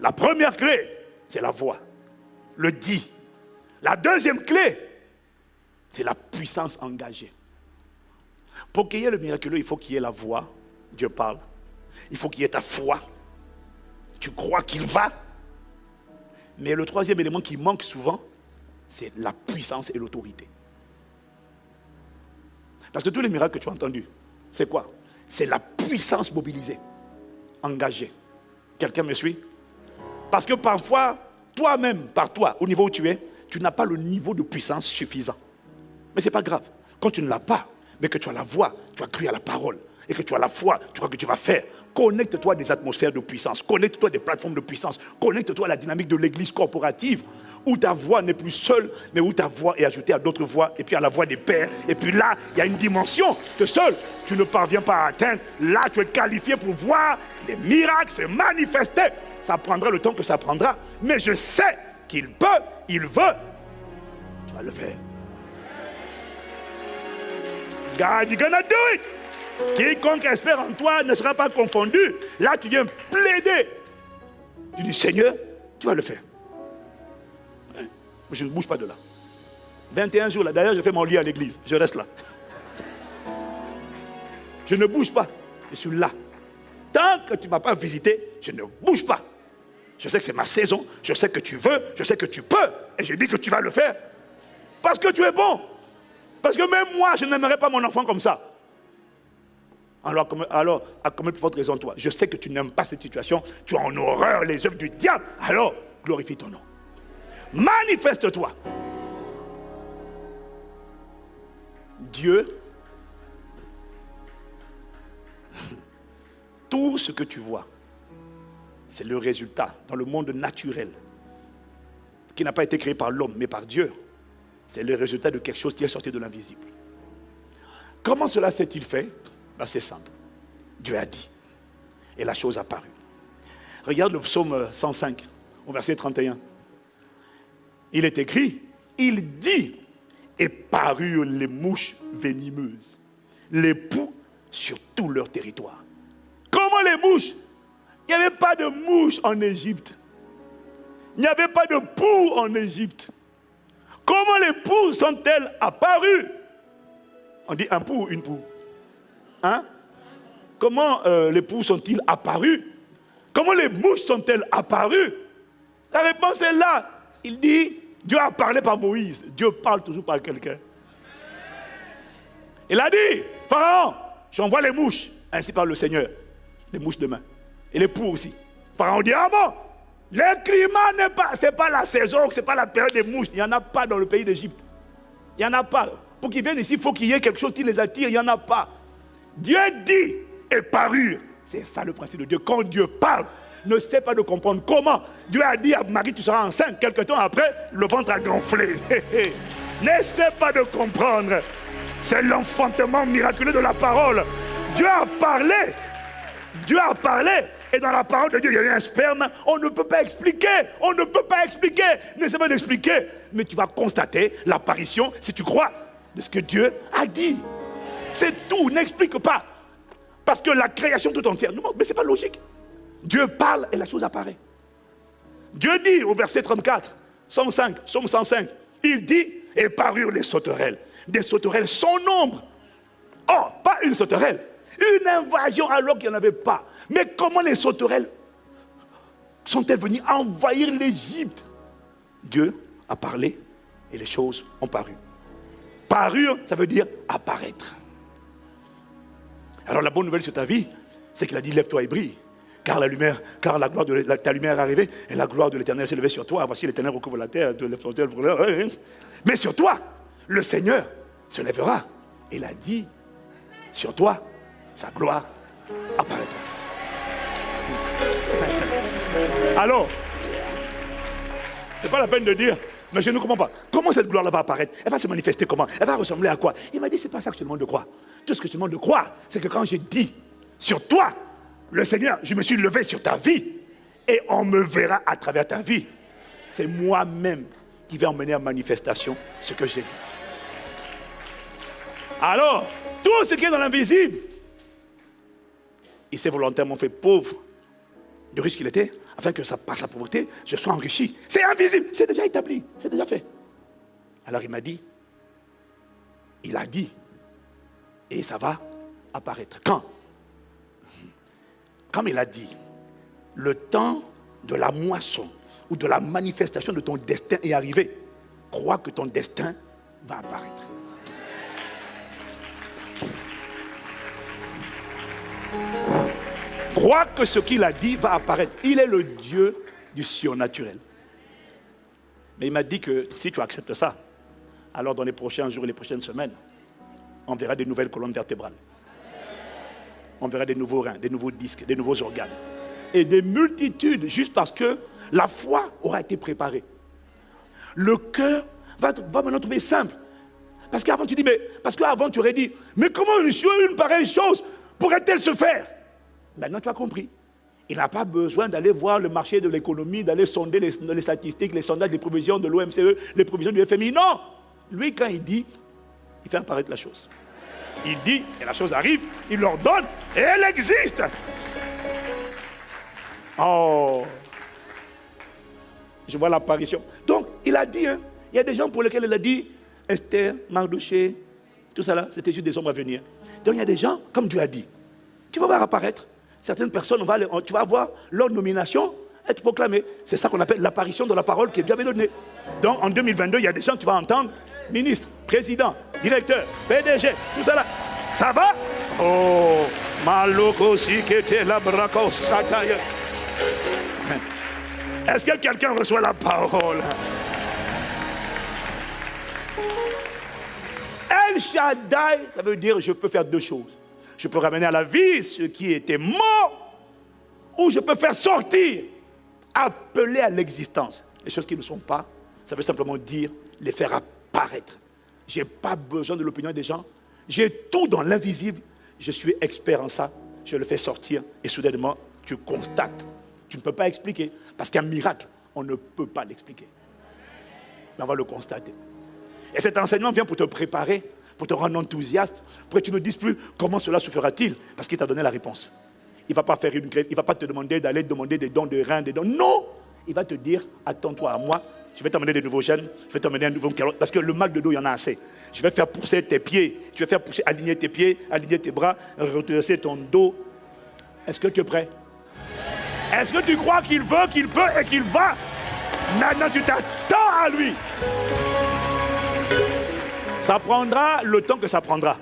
La première clé, c'est la voix, le dit. La deuxième clé, c'est la puissance engagée. Pour qu'il y ait le miraculeux, il faut qu'il y ait la voix, Dieu parle. Il faut qu'il y ait ta foi. Tu crois qu'il va. Mais le troisième élément qui manque souvent, c'est la puissance et l'autorité. Parce que tous les miracles que tu as entendus, c'est quoi? C'est la puissance mobilisée, engagée. Quelqu'un me suit? Parce que parfois, toi-même, par toi, au niveau où tu es, tu n'as pas le niveau de puissance suffisant. Mais ce n'est pas grave. Quand tu ne l'as pas, mais que tu as la voix, tu as cru à la parole, et que tu as la foi, tu crois que tu vas faire. Connecte-toi à des atmosphères de puissance, connecte-toi à des plateformes de puissance, connecte-toi à la dynamique de l'église corporative, où ta voix n'est plus seule, mais où ta voix est ajoutée à d'autres voix, et puis à la voix des pères. Et puis là, il y a une dimension que seul tu ne parviens pas à atteindre. Là, tu es qualifié pour voir les miracles se manifester. Ça prendra le temps que ça prendra, mais je sais qu'il peut, il veut. Tu vas le faire. God, you're gonna do it. Quiconque espère en toi ne sera pas confondu. Là, tu viens plaider. Tu dis, Seigneur, tu vas le faire. Hein? Je ne bouge pas de là. 21 jours là, d'ailleurs, je fais mon lit à l'église. Je reste là. Je ne bouge pas. Je suis là. Tant que tu ne m'as pas visité, je ne bouge pas. Je sais que c'est ma saison. Je sais que tu veux. Je sais que tu peux. Et je dis que tu vas le faire. Parce que tu es bon. Parce que même moi, je n'aimerais pas mon enfant comme ça. Alors, à combien plus forte raison toi? Je sais que tu n'aimes pas cette situation. Tu as en horreur les œuvres du diable. Alors, glorifie ton nom. Manifeste-toi. Dieu, tout ce que tu vois, c'est le résultat dans le monde naturel, qui n'a pas été créé par l'homme, mais par Dieu. C'est le résultat de quelque chose qui est sorti de l'invisible. Comment cela s'est-il fait? Ben, c'est simple. Dieu a dit. Et la chose a paru. Regarde le psaume 105, au verset 31. Il est écrit, il dit, et parurent les mouches venimeuses, les poux sur tout leur territoire. Comment les mouches? Il n'y avait pas de mouches en Égypte. Il n'y avait pas de poux en Égypte. Comment les poux sont-elles apparues? On dit un pou ou une poux? Hein? Comment les poux sont-ils apparus? Comment les mouches sont-elles apparues? La réponse est là. Il dit, Dieu a parlé par Moïse. Dieu parle toujours par quelqu'un. Il a dit, Pharaon, j'envoie les mouches, ainsi par le Seigneur. Les mouches demain. Et les poux aussi. Pharaon dit, ah bon? Le climat n'est pas, c'est pas la saison, c'est pas la période des mouches. Il n'y en a pas dans le pays d'Égypte. Il n'y en a pas. Pour qu'ils viennent ici, il faut qu'il y ait quelque chose qui les attire. Il n'y en a pas. Dieu dit et parure. C'est ça le principe de Dieu. Quand Dieu parle, ne sait pas de comprendre comment. Dieu a dit à Marie, tu seras enceinte. Quelque temps après, le ventre a gonflé. N'essaie pas de comprendre. C'est l'enfantement miraculeux de la parole. Dieu a parlé. Dieu a parlé. Et dans la parole de Dieu, il y a eu un sperme. On ne peut pas expliquer. On ne peut pas expliquer. N'essaie pas d'expliquer. Mais tu vas constater l'apparition, si tu crois, de ce que Dieu a dit. C'est tout. N'explique pas. Parce que la création tout entière nous montre. Mais ce n'est pas logique. Dieu parle et la chose apparaît. Dieu dit au verset 34, Psaume 105, il dit, et parurent les sauterelles. Des sauterelles sans nombre. Oh, pas une sauterelle. Une invasion alors qu'il n'y en avait pas. Mais comment les sauterelles sont-elles venues envahir l'Égypte? Dieu a parlé et les choses ont paru. Parure, ça veut dire apparaître. Alors la bonne nouvelle sur ta vie, c'est qu'il a dit lève-toi et brille. Car la gloire de ta lumière est arrivée et la gloire de l'Éternel s'est levée sur toi. Voici l'Éternel recouvre la terre. Mais sur toi, le Seigneur se lèvera. Et il a dit, sur toi, sa gloire apparaîtra. Alors, c'est pas la peine de dire, mais je ne comprends pas. Comment cette gloire-là va apparaître? Elle va se manifester comment? Elle va ressembler à quoi? Il m'a dit, c'est pas ça que je te demande de croire. Tout ce que je te demande de croire, c'est que quand j'ai dit sur toi, le Seigneur, je me suis levé sur ta vie et on me verra à travers ta vie. C'est moi-même qui vais emmener en manifestation ce que j'ai dit. Alors, tout ce qui est dans l'invisible, il s'est volontairement fait pauvre de riche qu'il était, afin que par sa pauvreté, je sois enrichi. C'est invisible, c'est déjà établi, c'est déjà fait. Alors il m'a dit, il a dit, et ça va apparaître. Quand? Comme il a dit, le temps de la moisson ou de la manifestation de ton destin est arrivé. Crois que ton destin va apparaître. Crois que ce qu'il a dit va apparaître. Il est le Dieu du surnaturel. Mais il m'a dit que si tu acceptes ça, alors dans les prochains jours et les prochaines semaines, on verra des nouvelles colonnes vertébrales. On verra des nouveaux reins, des nouveaux disques, des nouveaux organes. Et des multitudes, juste parce que la foi aura été préparée. Le cœur va maintenant trouver simple. Parce qu'avant, tu dis, mais parce qu'avant, tu aurais dit, mais comment une pareille chose pourrait-elle se faire? Maintenant, tu as compris. Il n'a pas besoin d'aller voir le marché de l'économie, d'aller sonder les statistiques, les sondages, les prévisions de l'OMCE, les prévisions du FMI. Non! Lui, quand il dit, il fait apparaître la chose. Il dit, et la chose arrive, il l'ordonne, et elle existe. Oh! Je vois l'apparition. Donc, il a dit, hein, il y a des gens pour lesquels il a dit, Esther, Mardoché, tout ça là, c'était juste des hommes à venir. Donc, il y a des gens, comme Dieu a dit, tu vas voir apparaître. Certaines personnes, tu vas voir leur nomination être proclamée. C'est ça qu'on appelle l'apparition de la parole que Dieu avait donnée. Donc, en 2022, il y a des gens que tu vas entendre, ministre, président, directeur, PDG, tout ça là. Ça va? Oh, maloko si kete la brako sataya. Est-ce que quelqu'un reçoit la parole? El Shaddai, ça veut dire je peux faire deux choses. Je peux ramener à la vie ce qui était mort, ou je peux faire sortir, appeler à l'existence les choses qui ne sont pas. Ça veut simplement dire les faire apparaître. Je n'ai pas besoin de l'opinion des gens. J'ai tout dans l'invisible. Je suis expert en ça. Je le fais sortir et soudainement, tu constates. Tu ne peux pas expliquer. Parce qu'un miracle, on ne peut pas l'expliquer. Mais on va le constater. Et cet enseignement vient pour te préparer, pour te rendre enthousiaste, pour que tu ne dises plus comment cela se fera-t-il, parce qu'il t'a donné la réponse. Il ne va pas faire il va pas te demander d'aller demander des dons de reins, des dons. Non! Il va te dire, attends-toi à moi, je vais t'emmener des nouveaux gènes, je vais t'emmener un nouveau calotte, parce que le mal de dos, il y en a assez. Je vais faire pousser tes pieds, je vais faire pousser, aligner tes pieds, aligner tes bras, redresser ton dos. Est-ce que tu es prêt? Est-ce que tu crois qu'il veut, qu'il peut et qu'il va? Maintenant, tu t'attends à lui. Ça prendra le temps que ça prendra.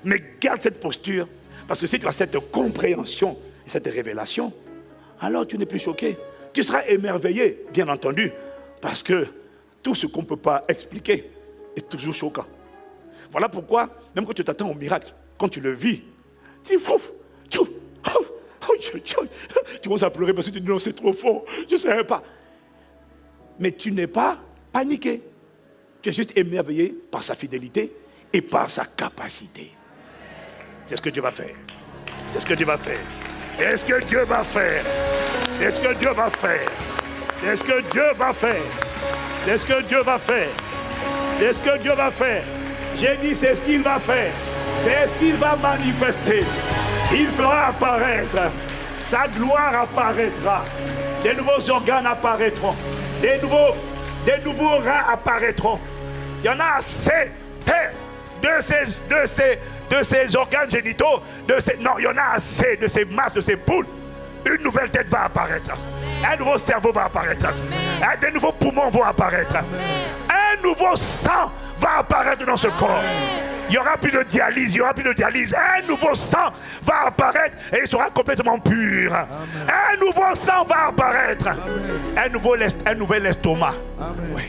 Mais garde cette posture. Parce que si tu as cette compréhension et cette révélation, alors tu n'es plus choqué. Tu seras émerveillé, bien entendu. Parce que tout ce qu'on ne peut pas expliquer est toujours choquant. Voilà pourquoi, même quand tu t'attends au miracle, quand tu le vis, tu dis, tu commences à pleurer parce que tu dis, non, c'est trop fort, je ne savais pas. Mais tu n'es pas paniqué. Tu es juste émerveillé par sa fidélité et par sa capacité. C'est ce que Dieu va faire. C'est ce que Dieu va faire. C'est ce que Dieu va faire. C'est ce que Dieu va faire. C'est ce que Dieu va faire. C'est ce que Dieu va faire. C'est ce que Dieu va faire. J'ai dit c'est ce qu'il va faire. C'est ce qu'il va manifester. Il fera apparaître. Sa gloire apparaîtra. Des nouveaux organes apparaîtront. Des nouveaux reins apparaîtront. Il y en a assez de ces organes génitaux. Non, il y en a assez de ces masses, de ces poules. Une nouvelle tête va apparaître. Un nouveau cerveau va apparaître. Des nouveaux poumons vont apparaître. Un nouveau sang va apparaître dans ce corps. Il n'y aura plus de dialyse, il n'y aura plus de dialyse. Un nouveau sang va apparaître et il sera complètement pur. Un nouveau sang va apparaître. Un nouvel estomac. Oui.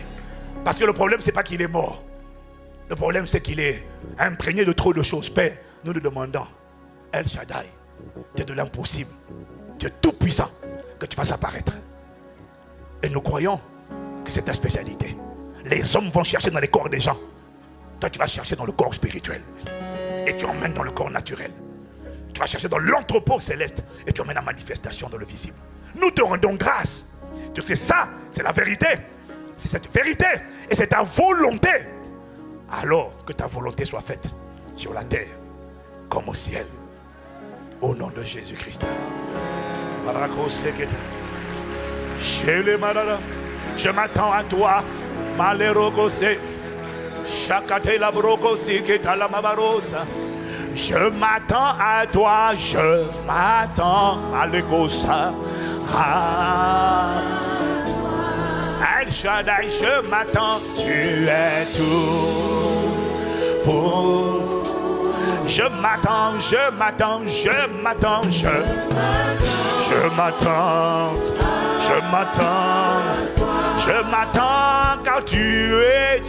Parce que le problème, ce n'est pas qu'il est mort. Le problème, c'est qu'il est imprégné de trop de choses. Père, nous nous demandons, El Shaddai, tu es de l'impossible. Tu es tout puissant, que tu fasses apparaître. Et nous croyons que c'est ta spécialité. Les hommes vont chercher dans les corps des gens. Toi, tu vas chercher dans le corps spirituel. Et tu emmènes dans le corps naturel. Tu vas chercher dans l'entrepôt céleste. Et tu emmènes la manifestation dans le visible. Nous te rendons grâce. Tu sais, ça, c'est la vérité. C'est cette vérité. Et c'est ta volonté. Alors que ta volonté soit faite sur la terre comme au ciel. Au nom de Jésus-Christ. Je m'attends à toi. Je m'attends à toi. Je m'attends à l'égosa. El Shaddai, je m'attends. Tu es tout pour. Je m'attends, je m'attends, je m'attends, je m'attends, je m'attends, Je m'attends car tu es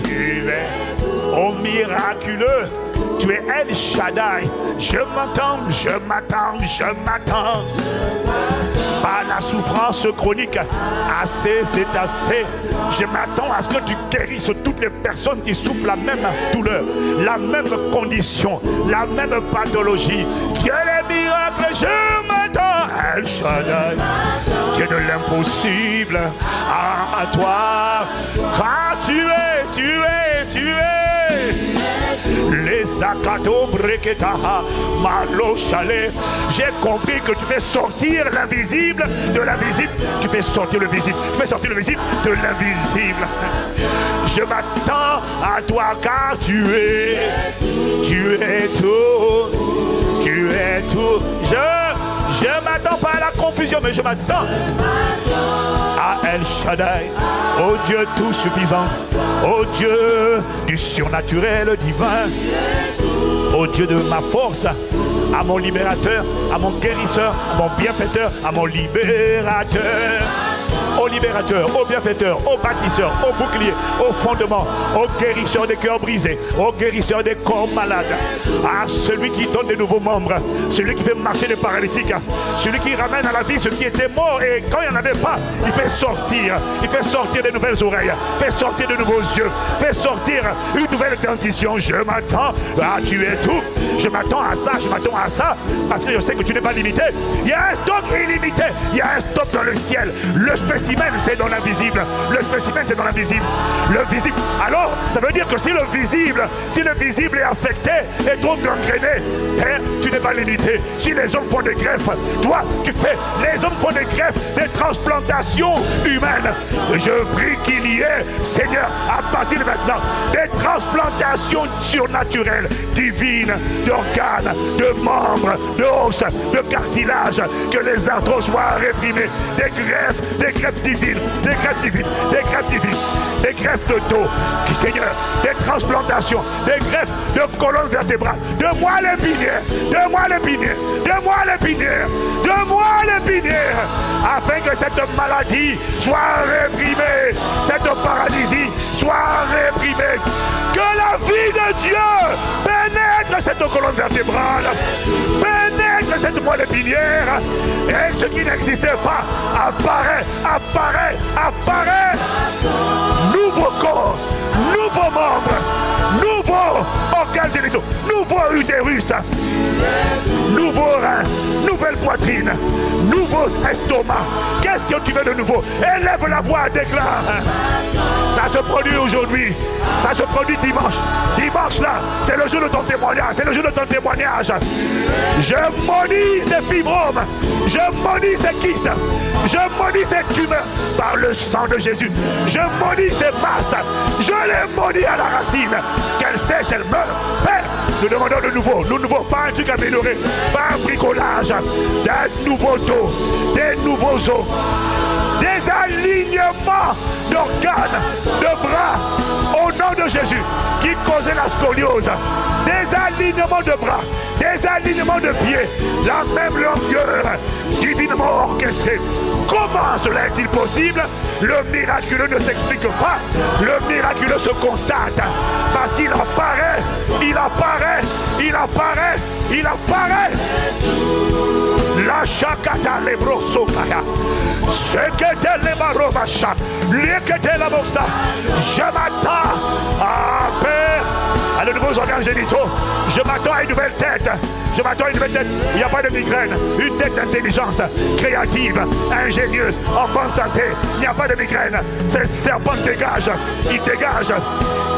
oh miraculeux. Tu es El Shaddai. Je m'attends. Par la souffrance chronique, assez, c'est assez. Je m'attends à ce que tu guérisses toutes les personnes qui souffrent la même douleur, la même condition, la même pathologie. Dieu des miracles, je m'attends. El Shaddai, Dieu de l'impossible, à toi, car tu es. Les akato breketaha malo chalet. J'ai compris que tu fais sortir l'invisible de l'invisible. Tu fais sortir le visible. Tu fais sortir le visible de l'invisible. Je m'attends à toi car tu es tout. Tu es tout. Je m'attends pas à la confusion, mais je m'attends à El Shaddai, ô Dieu tout suffisant, ô Dieu du surnaturel divin, ô Dieu de ma force, à mon libérateur, à mon guérisseur, à mon bienfaiteur, à mon libérateur. Au libérateur, au bienfaiteur, au bâtisseur, au bouclier, au fondement, au guérisseur des cœurs brisés, au guérisseur des corps malades, à celui qui donne des nouveaux membres, celui qui fait marcher les paralytiques, celui qui ramène à la vie ce qui était mort et quand il n'y en avait pas, il fait sortir des nouvelles oreilles, fait sortir de nouveaux yeux, fait sortir une nouvelle dentition. Je m'attends, tu es tout, je m'attends à ça, parce que je sais que tu n'es pas limité. Il y a un stock illimité, il y a un stock dans le ciel. Le spécimen, c'est dans l'invisible. Le spécimen, c'est dans l'invisible. Le visible. Alors, ça veut dire que si le visible est affecté et trop gangréné, tu n'es pas limité. Si les hommes font des greffes, toi, tu fais. Les hommes font des greffes, des transplantations humaines. Je prie qu'il y ait, Seigneur, à partir de maintenant, des transplantations surnaturelles, divines, d'organes, de membres, d'os, de cartilage, que les arthroses soient réprimées, des greffes divines, des greffes de dos, Seigneur, des transplantations, des greffes de colonne vertébrale. Donne-moi l'épinière, afin que cette maladie soit réprimée, cette paralysie soit réprimée. Que la vie de Dieu pénètre cette colonne vertébrale, pénètre cette moelle épinière, et ce qui n'existait pas apparaît. Nouveau corps, nouveaux membres, nouveaux organes génitaux, nouveau utérus, nouveau rein, nouvelle poitrine, nouveau estomac. Qu'est-ce que tu veux de nouveau? Élève la voix, déclare. Ça se produit aujourd'hui, ça se produit dimanche. Dimanche là, c'est le jour de ton témoignage, Je maudis ces fibromes, je maudis ces kystes, je maudis ces tumeurs par le sang de Jésus. Je maudis ces masses, je les maudis à la racine. Qu'elles sèchent, elles meurent. Père, nous demandons de nouveau, pas un truc amélioré, pas un bricolage, des nouveaux dos, des nouveaux os, des alignements d'organes, de bras, au nom de Jésus, qui causaient la scoliose, des alignements de bras, des alignements de pieds, la même longueur, divinement orchestrée. Comment cela est-il possible? Le miraculeux ne s'explique pas, le miraculeux se constate, parce qu'il apparaît. La chakata les brosokaya, ce que t'es les barobacha, l'équité la bossa. Je m'attends à Père, à de nouveaux organes génitaux. Je m'attends à une nouvelle tête. Il n'y a pas de migraine. Une tête d'intelligence créative, ingénieuse, en bonne santé. Il n'y a pas de migraine. Ce serpent dégage. Il dégage.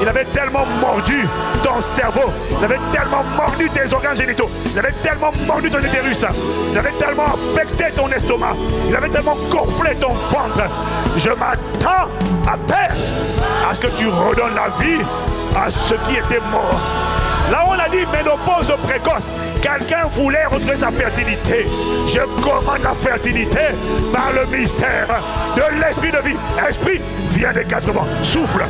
Il avait tellement mordu ton cerveau. Il avait tellement mordu tes organes génitaux. Il avait tellement mordu ton utérus. Il avait tellement affecté ton estomac. Il avait tellement gonflé ton ventre. Je m'attends à Père, à ce que tu redonnes la vie à ceux qui étaient morts. Là, on a dit ménopause précoce. Quelqu'un voulait retrouver sa fertilité. Je commande la fertilité par le mystère de l'esprit de vie. Esprit, viens des quatre vents. Souffle.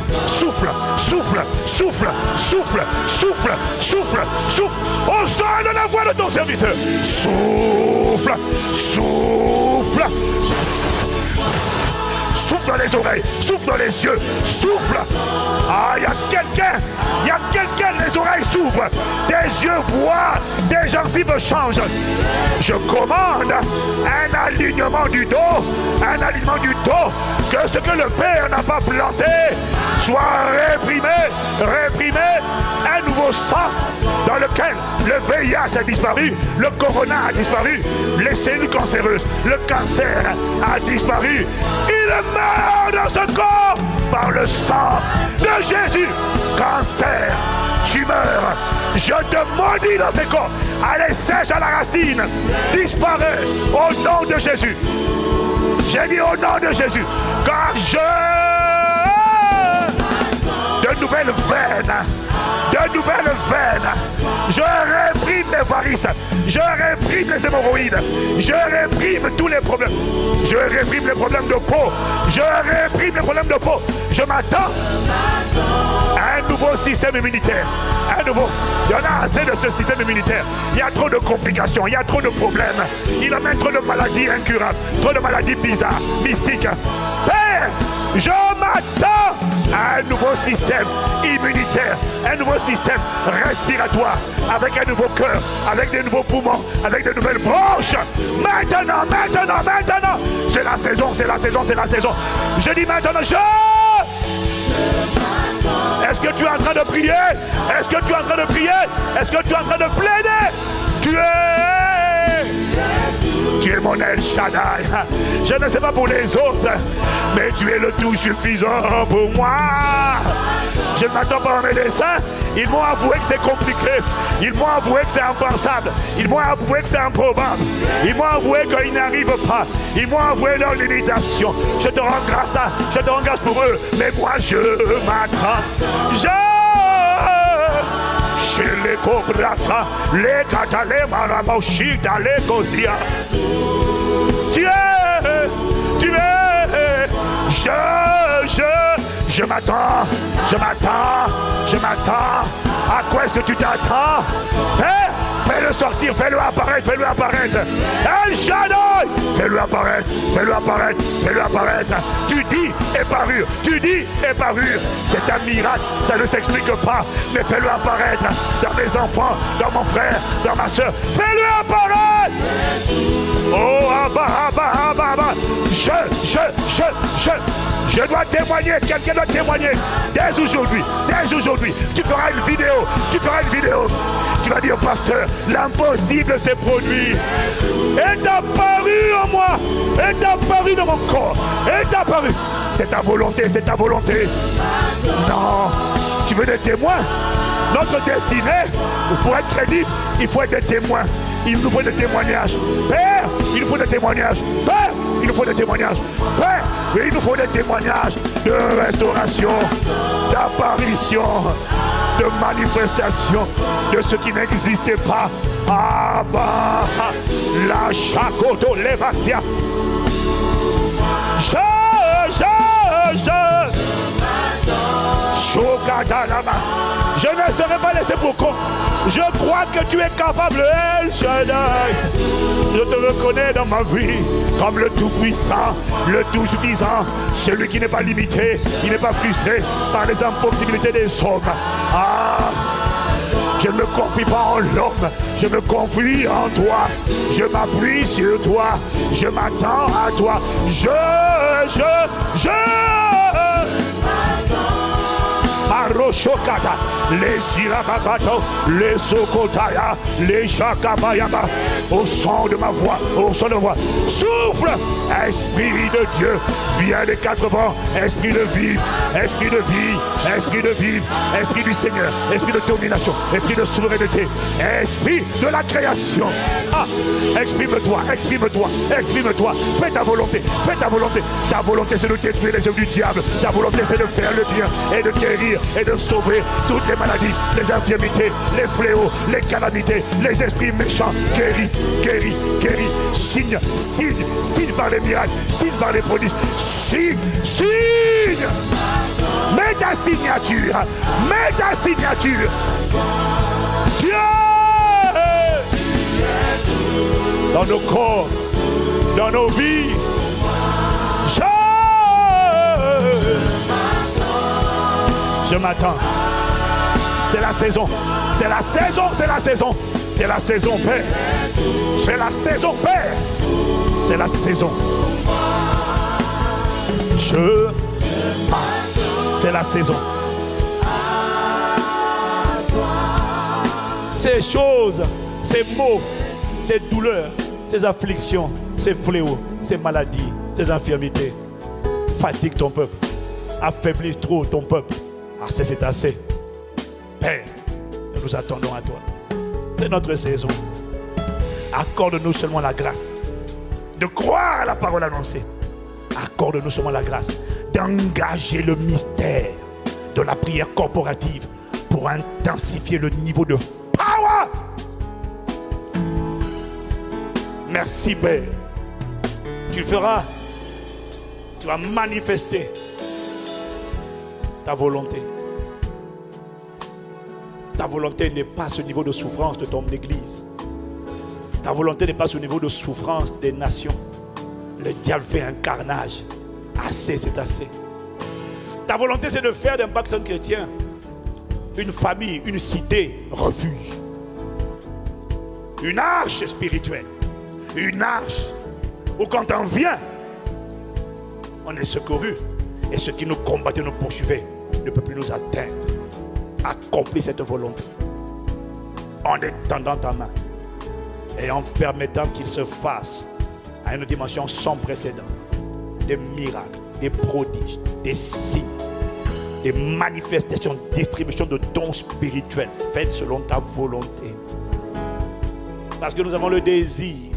Au son de la voix de ton serviteur. Souffle. souffle dans les oreilles, souffle dans les yeux, souffle. Ah, il y a quelqu'un, les oreilles s'ouvrent, des yeux voient, des gencives changent. Je commande un alignement du dos, que ce que le Père n'a pas planté soit réprimé, un nouveau sang dans lequel le VIH a disparu, le corona a disparu, les cellules cancéreuses, le cancer a disparu. Il meurt dans ce corps par le sang de Jésus. Cancer, tumeur, je te maudis dans ces corps. Allez, sèche à la racine, disparaît au nom de Jésus. J'ai dit au nom de Jésus, car de nouvelles veines, je réprime les varices, je réprime les hémorroïdes, je réprime tous les problèmes, je réprime les problèmes de peau, je m'attends à un nouveau système immunitaire, il y en a assez de ce système immunitaire, il y a trop de complications, il y a trop de problèmes, il y a même trop de maladies incurables, trop de maladies bizarres, mystiques. Père, je m'attends à un nouveau système immunitaire, un nouveau système respiratoire, avec un nouveau cœur, avec des nouveaux poumons, avec de nouvelles branches. Maintenant, c'est la saison. Je dis maintenant, Est-ce que tu es en train de prier? Est-ce que tu es en train de plaider? Tu es mon El Shaddai. Je ne sais pas pour les autres, mais tu es le tout suffisant pour moi. Je ne m'attends pas à mes médecins. Ils m'ont avoué que c'est compliqué. Ils m'ont avoué que c'est impensable. Ils m'ont avoué que c'est improbable. Ils m'ont avoué qu'ils n'arrivent pas. Ils m'ont avoué leurs limitations. Je te rends grâce pour eux. Mais moi, je m'attends. Chez les cobrasa, les catale maramoshita, les cosia. Tu es. Je m'attends. À quoi est-ce que tu t'attends? Fais-le sortir, fais-le apparaître. El Shaddai, fais-le apparaître. Tu dis et parure. C'est un miracle, ça ne s'explique pas. Mais fais-le apparaître dans mes enfants, dans mon frère, dans ma soeur. Fais-le apparaître. Oh, Abba. Je dois témoigner, quelqu'un doit témoigner. Dès aujourd'hui, tu feras une vidéo. Tu vas dire, pasteur, l'impossible s'est produit. Est apparu en moi, est apparu dans mon corps, est apparu. C'est ta volonté. Non, tu veux des témoins? Notre destinée, pour être crédible, il faut être des témoins. Il nous faut des témoignages. Père, il nous faut des témoignages. Père, il nous faut des témoignages de restauration, d'apparition, de manifestation de ce qui n'existait pas. Ah bah, la chakoto levasia. Je ne serai pas laissé pour compte. Je crois que tu es capable, El Shaddai. Je te reconnais dans ma vie comme le tout-puissant, le tout-suffisant, celui qui n'est pas limité, il n'est pas frustré par les impossibilités des hommes. Ah, je ne me confie pas en l'homme, je me confie en toi. Je m'appuie sur toi, je m'attends à toi. Maroshokata, les Sirababato, les Sokotaya, les Shakabayama, au son de ma voix, souffle, Esprit de Dieu, viens des quatre vents, Esprit de vie, Esprit du Seigneur, Esprit de domination, Esprit de souveraineté, Esprit de la création. Ah, exprime-toi, fais ta volonté, ta volonté c'est de détruire les œuvres du diable, ta volonté c'est de faire le bien et de guérir et de sauver toutes les maladies, les infirmités, les fléaux, les calamités, les esprits méchants. Guéris, signe par les miracles, signe par les prodiges, signe. Mets ta signature. Dieu, dans nos corps, dans nos vies. m'attend. C'est la saison. C'est la saison. C'est la saison. C'est la saison, Père. C'est la saison, Père. C'est la saison. C'est la saison. Ces choses, ces maux, ces douleurs, ces afflictions, ces fléaux, ces maladies, ces infirmités fatiguent ton peuple, affaiblissent trop ton peuple. Assez, c'est assez. Père, nous nous attendons à toi. C'est notre saison. Accorde-nous seulement la grâce de croire à la parole annoncée. Accorde-nous seulement la grâce d'engager le mystère de la prière corporative pour intensifier le niveau de power. Merci, Père. Tu vas manifester ta volonté. Ta volonté n'est pas ce niveau de souffrance de ton Église. Ta volonté n'est pas ce niveau de souffrance des nations. Le diable fait un carnage. Assez, c'est assez. Ta volonté, c'est de faire d'un pacte chrétien une famille, une cité, refuge. Une arche spirituelle. Une arche où quand on vient, on est secouru. Et ceux qui nous combattaient, nous poursuivaient, ne peuvent plus nous atteindre. Accomplis cette volonté en étendant ta main et en permettant qu'il se fasse à une dimension sans précédent. Des miracles, des prodiges, des signes, des manifestations, distribution de dons spirituels faites selon ta volonté. Parce que nous avons le désir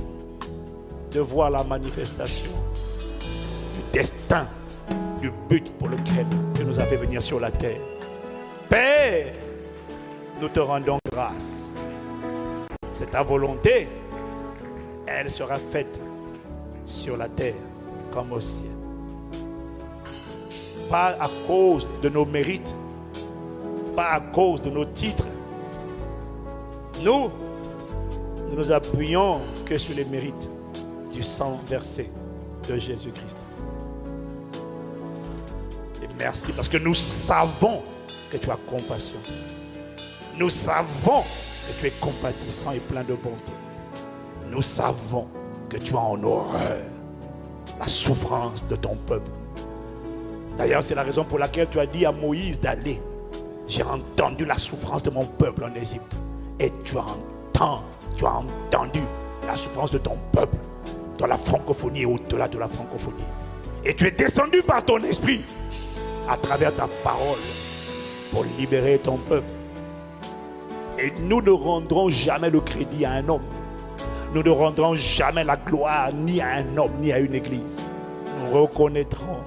de voir la manifestation du destin, du but pour lequel tu nous as fait venir sur la terre. Père, nous te rendons grâce. C'est ta volonté. Elle sera faite sur la terre comme au ciel. Pas à cause de nos mérites, pas à cause de nos titres. Nous ne nous appuyons que sur les mérites du sang versé de Jésus-Christ. Et merci parce que nous savons que tu as compassion. Nous savons que tu es compatissant et plein de bonté. Nous savons que tu as en horreur la souffrance de ton peuple. D'ailleurs, c'est la raison pour laquelle tu as dit à Moïse d'aller. J'ai entendu la souffrance de mon peuple en Égypte. Et tu as entendu la souffrance de ton peuple dans la francophonie et au-delà de la francophonie. Et tu es descendu par ton esprit à travers ta parole pour libérer ton peuple. Et nous ne rendrons jamais le crédit à un homme. Nous ne rendrons jamais la gloire ni à un homme ni à une église. Nous reconnaîtrons.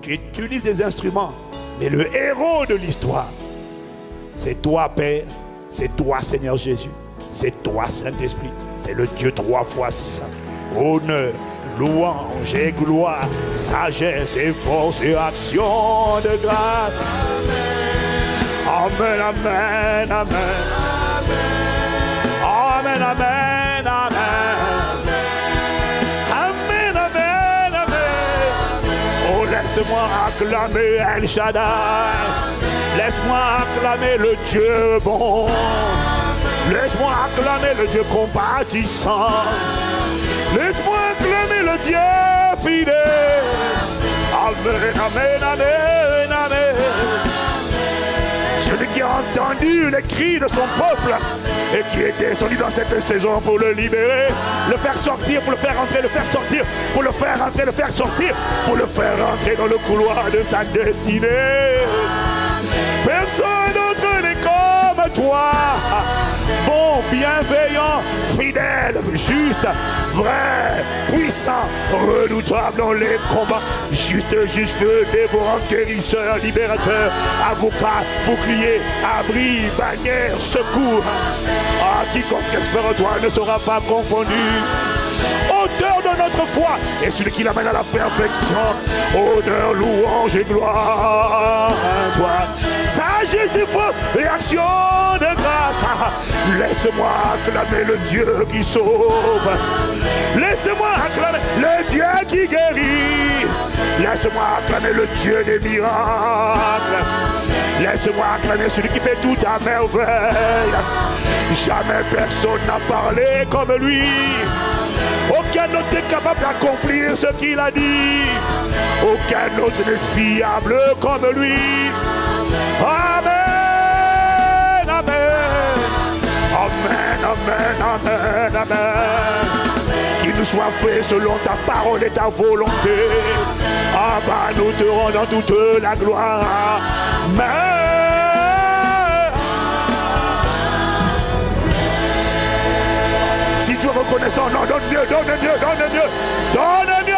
Tu utilises des instruments, mais le héros de l'histoire, c'est toi, Père. C'est toi, Seigneur Jésus. C'est toi, Saint-Esprit. C'est le Dieu 3 fois saint. Honneur, louange et gloire, sagesse et force et action de grâce. Amen, amen, amen. Amen, amen, amen. Amen, amen, amen. Oh, laisse-moi acclamer El Shaddai. Laisse-moi acclamer le Dieu bon. Laisse-moi acclamer le Dieu compatissant. Laisse-moi acclamer le Dieu fidèle. Amen, amen, amen, amen. Celui qui a entendu les cris de son peuple et qui est descendu dans cette saison pour le libérer, le faire sortir, pour le faire entrer, le faire sortir, pour le faire entrer, le faire sortir, pour le faire entrer dans le couloir de sa destinée. Personne d'autre n'est comme toi. Bon, bienveillant, fidèle, juste, vrai, puissant, redoutable dans les combats, juste, juge, dévorant, guérisseur, libérateur, avocat, bouclier, abri, bannière, secours. Ah, quiconque espère en toi ne sera pas confondu. Auteur de notre foi et celui qui l'amène à la perfection. Honneur, louange et gloire à toi. Sagesse et force et action de grâce. Laisse-moi acclamer le Dieu qui sauve. Laisse-moi acclamer le Dieu qui guérit. Laisse-moi acclamer le Dieu des miracles. Laisse-moi acclamer celui qui fait tout à merveille. Jamais personne n'a parlé comme lui. Aucun autre n'est capable d'accomplir ce qu'il a dit. Aucun autre n'est fiable comme lui. Amen, amen. Amen, amen, amen, amen. Qu'il nous soit fait selon ta parole et ta volonté. Ah bah nous te rendons toute la gloire. Amen. Si tu es reconnaissant, non, donne mieux, donne mieux, donne mieux, donne mieux.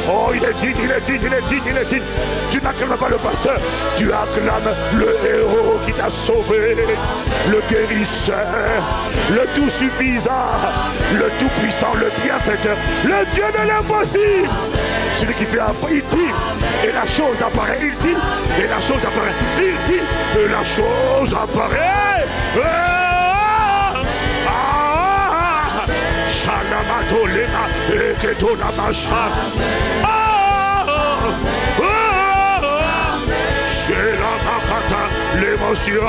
Oh, il est digne, il est digne, il est digne, il est digne. Tu n'acclames pas le pasteur, tu acclames le héros qui t'a sauvé, le guérisseur, le tout suffisant, le tout puissant, le bienfaiteur, le Dieu de l'impossible. Celui qui fait il dit et la chose apparaît, il dit et la chose apparaît, il dit et la chose apparaît. L'émotion.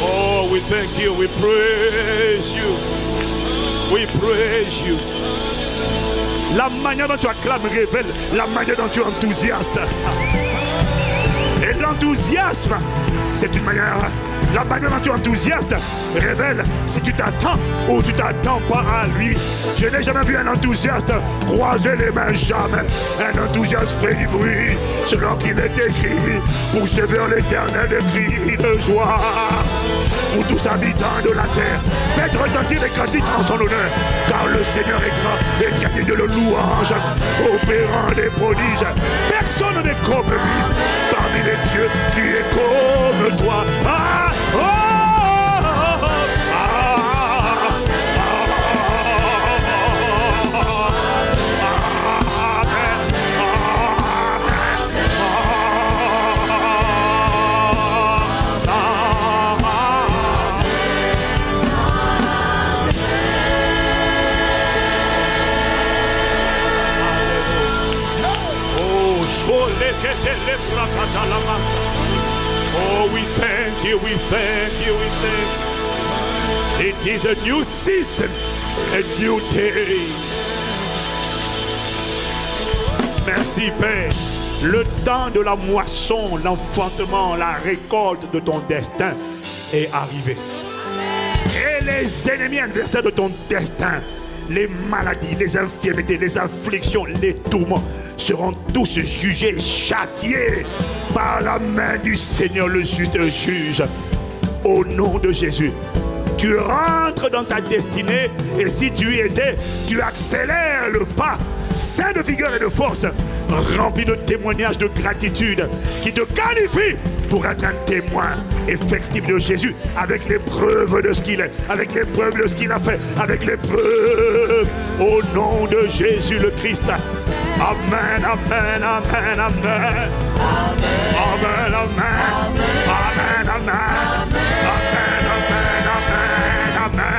Oh, we thank you, we praise you, we praise you. La manière dont tu acclames révèle la manière dont tu es enthousiaste. Et l'enthousiasme, c'est une manière. La manière dont tu es enthousiaste révèle si tu t'attends ou tu t'attends pas à lui. Je n'ai jamais vu un enthousiaste croiser les mains, jamais. Un enthousiaste fait du bruit, selon qu'il est écrit. Poussez vers l'éternel des cris de joie. Vous tous habitants de la terre, faites retentir les cantiques en son honneur, car le Seigneur est grand et digne de le louange, opérant des prodiges. Personne n'est comme lui, parmi les dieux qui est comme toi. Ah, oh, oh, oh, ah, oh, we thank you, we thank you, we thank you. It is a new season, a new day. Merci Père. Le temps de la moisson, l'enfantement, la récolte de ton destin est arrivé. Et les ennemis adversaires de ton destin, les maladies, les infirmités, les afflictions, les tourments seront tous jugés, châtiés par la main du Seigneur le juste juge. Au nom de Jésus, tu rentres dans ta destinée et si tu y étais, tu accélères le pas, sain de vigueur et de force, rempli de témoignages de gratitude qui te qualifient pour être un témoin effectif de Jésus avec les preuves de ce qu'il est, avec les preuves de ce qu'il a fait, avec les preuves au nom de Jésus le Christ. Amen, amen, amen, amen. Amen, amen, amen, amen, amen, amen, amen, amen.